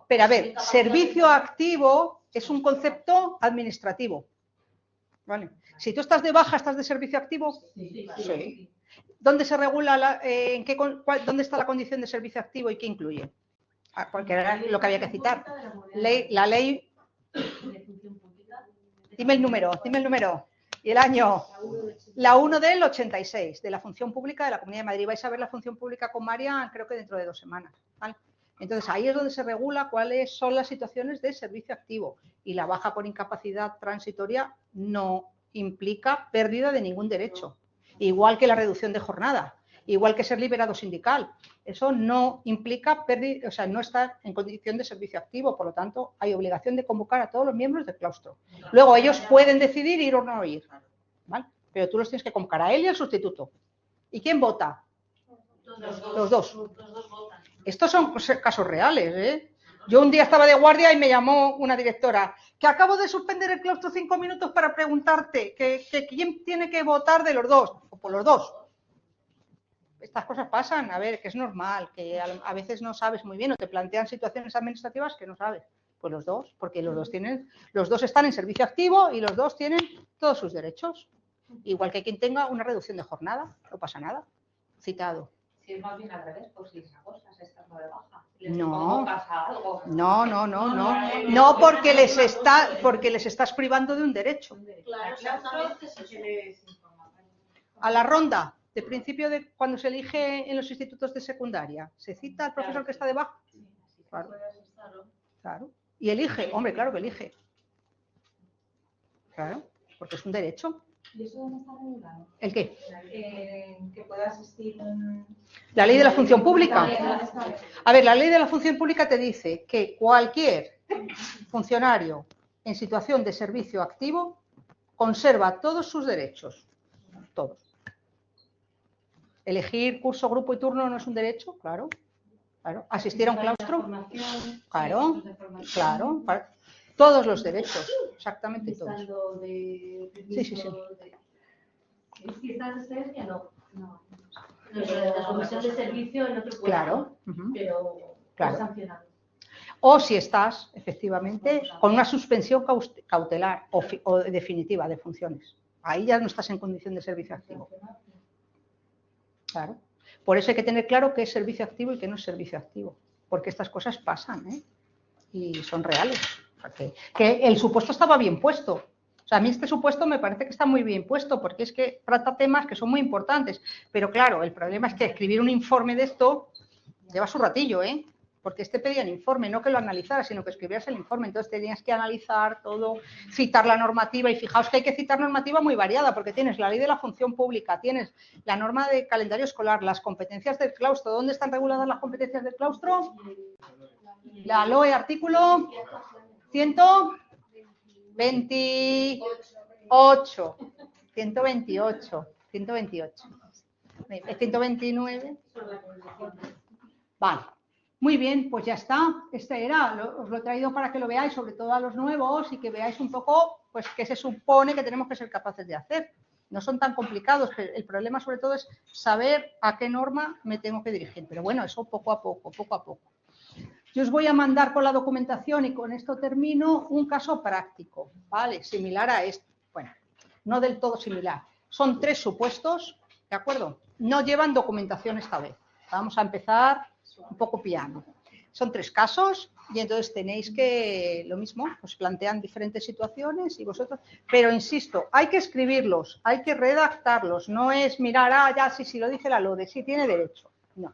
Pero a ver, servicio activo es un concepto administrativo. ¿Vale? Si tú estás de baja, ¿estás de servicio activo? Sí. ¿Dónde se regula, dónde está la condición de servicio activo y qué incluye? Porque era lo que había que citar. La ley... Dime el número. Y el año. La 1 del 86, de la función pública de la Comunidad de Madrid. Vais a ver la función pública con María, creo que dentro de 2 semanas. ¿Vale? Entonces, ahí es donde se regula cuáles son las situaciones de servicio activo. Y la baja por incapacidad transitoria no implica pérdida de ningún derecho. Igual que la reducción de jornada, igual que ser liberado sindical. Eso no implica pérdida, o sea, no está en condición de servicio activo. Por lo tanto, hay obligación de convocar a todos los miembros del claustro. Luego, ellos pueden decidir ir o no ir. ¿Vale? Pero tú los tienes que convocar a él y al sustituto. ¿Y quién vota? Los dos. Estos son casos reales, ¿eh? Yo un día estaba de guardia y me llamó una directora que acabo de suspender el claustro 5 minutos para preguntarte que quién tiene que votar de los dos. O por los dos. Estas cosas pasan, a ver, que es normal, que a veces no sabes muy bien o te plantean situaciones administrativas que no sabes. Pues los dos, porque los dos están en servicio activo y los dos tienen todos sus derechos. Igual que quien tenga una reducción de jornada, no pasa nada. Citado. Si es más bien al revés, pues si les acostas estando de baja. No, porque les estás privando de un derecho. Claro, exactamente. A la ronda, de principio de cuando se elige en los institutos de secundaria, ¿se cita al profesor que está de baja? Claro. Y elige, hombre, claro que elige. Claro, porque es un derecho. ¿Y eso dónde está regulado? ¿El qué? Que pueda asistir la ley de la función pública. A ver, la ley de la función pública te dice que cualquier funcionario en situación de servicio activo conserva todos sus derechos. Todos. Elegir curso, grupo y turno no es un derecho, claro. Asistir a un claustro, claro. Todos los derechos, exactamente todos. Sí. Si estás de servicio, no. La comisión de servicio en otro puesto, claro. Pero sancionado. O si estás, efectivamente, con una suspensión cautelar o definitiva de funciones. Ahí ya no estás en condición de servicio activo. Claro. Por eso hay que tener claro qué es servicio activo y qué no es servicio activo. Porque estas cosas pasan, ¿eh? Y son reales. Que el supuesto estaba bien puesto. O sea, a mí este supuesto me parece que está muy bien puesto porque es que trata temas que son muy importantes. Pero claro, el problema es que escribir un informe de esto lleva su ratillo, ¿eh? Porque pedía el informe, no que lo analizara, sino que escribieras el informe. Entonces tenías que analizar todo, citar la normativa. Y fijaos que hay que citar normativa muy variada porque tienes la ley de la función pública, tienes la norma de calendario escolar, las competencias del claustro. ¿Dónde están reguladas las competencias del claustro? La LOE, artículo 128, 129. Vale. Muy bien, pues ya está. Este era, os lo he traído para que lo veáis, sobre todo a los nuevos, y que veáis un poco, pues, qué se supone que tenemos que ser capaces de hacer. No son tan complicados, pero el problema sobre todo es saber a qué norma me tengo que dirigir. Pero bueno, eso poco a poco. Yo os voy a mandar con la documentación, y con esto termino, un caso práctico, ¿vale? Similar a este. Bueno, no del todo similar. Son 3 supuestos, ¿de acuerdo? No llevan documentación esta vez. Vamos a empezar un poco piano. Son 3 casos y entonces tenéis que, lo mismo, os plantean diferentes situaciones y vosotros, pero insisto, hay que escribirlos, hay que redactarlos, no es mirar, ya sí, lo dice la LODE, sí tiene derecho, no.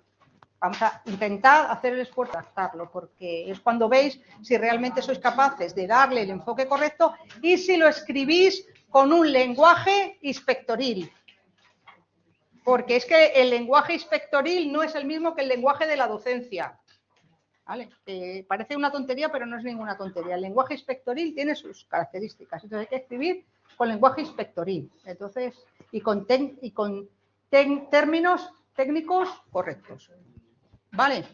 Vamos a intentar hacer el esfuerzo de adaptarlo, porque es cuando veis si realmente sois capaces de darle el enfoque correcto y si lo escribís con un lenguaje inspectoril. Porque es que el lenguaje inspectoril no es el mismo que el lenguaje de la docencia. ¿Vale? Parece una tontería, pero no es ninguna tontería. El lenguaje inspectoril tiene sus características. Entonces hay que escribir con lenguaje inspectoril. Entonces, y con términos técnicos correctos. ¿Vale?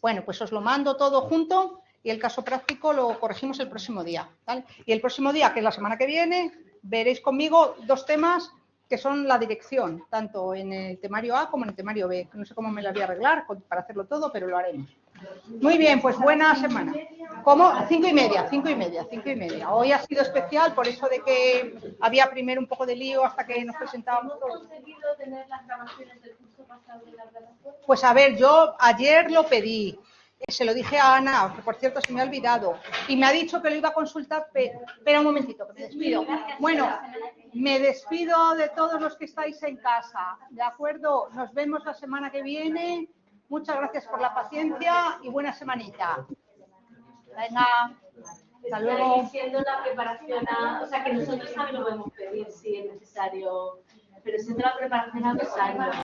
Bueno, pues os lo mando todo junto y el caso práctico lo corregimos el próximo día. ¿Vale? Y el próximo día, que es la semana que viene, veréis conmigo 2 temas que son la dirección, tanto en el temario A como en el temario B. No sé cómo me la voy a arreglar para hacerlo todo, pero lo haremos. Muy bien, pues buena semana. ¿Cómo? 5:30. Hoy ha sido especial por eso de que había primero un poco de lío hasta que nos presentábamos todos. ¿Has conseguido tener las grabaciones del curso pasado de la plataforma? Pues a ver, yo ayer lo pedí. Se lo dije a Ana, que por cierto se me ha olvidado, y me ha dicho que lo iba a consultar, espera un momentito, que me despido. Bueno, me despido de todos los que estáis en casa, ¿de acuerdo? Nos vemos la semana que viene. Muchas gracias por la paciencia y buena semanita. Venga, hasta luego. Siendo la preparación o sea, que nosotros también lo podemos pedir si es necesario, pero siendo la preparación a 2 años.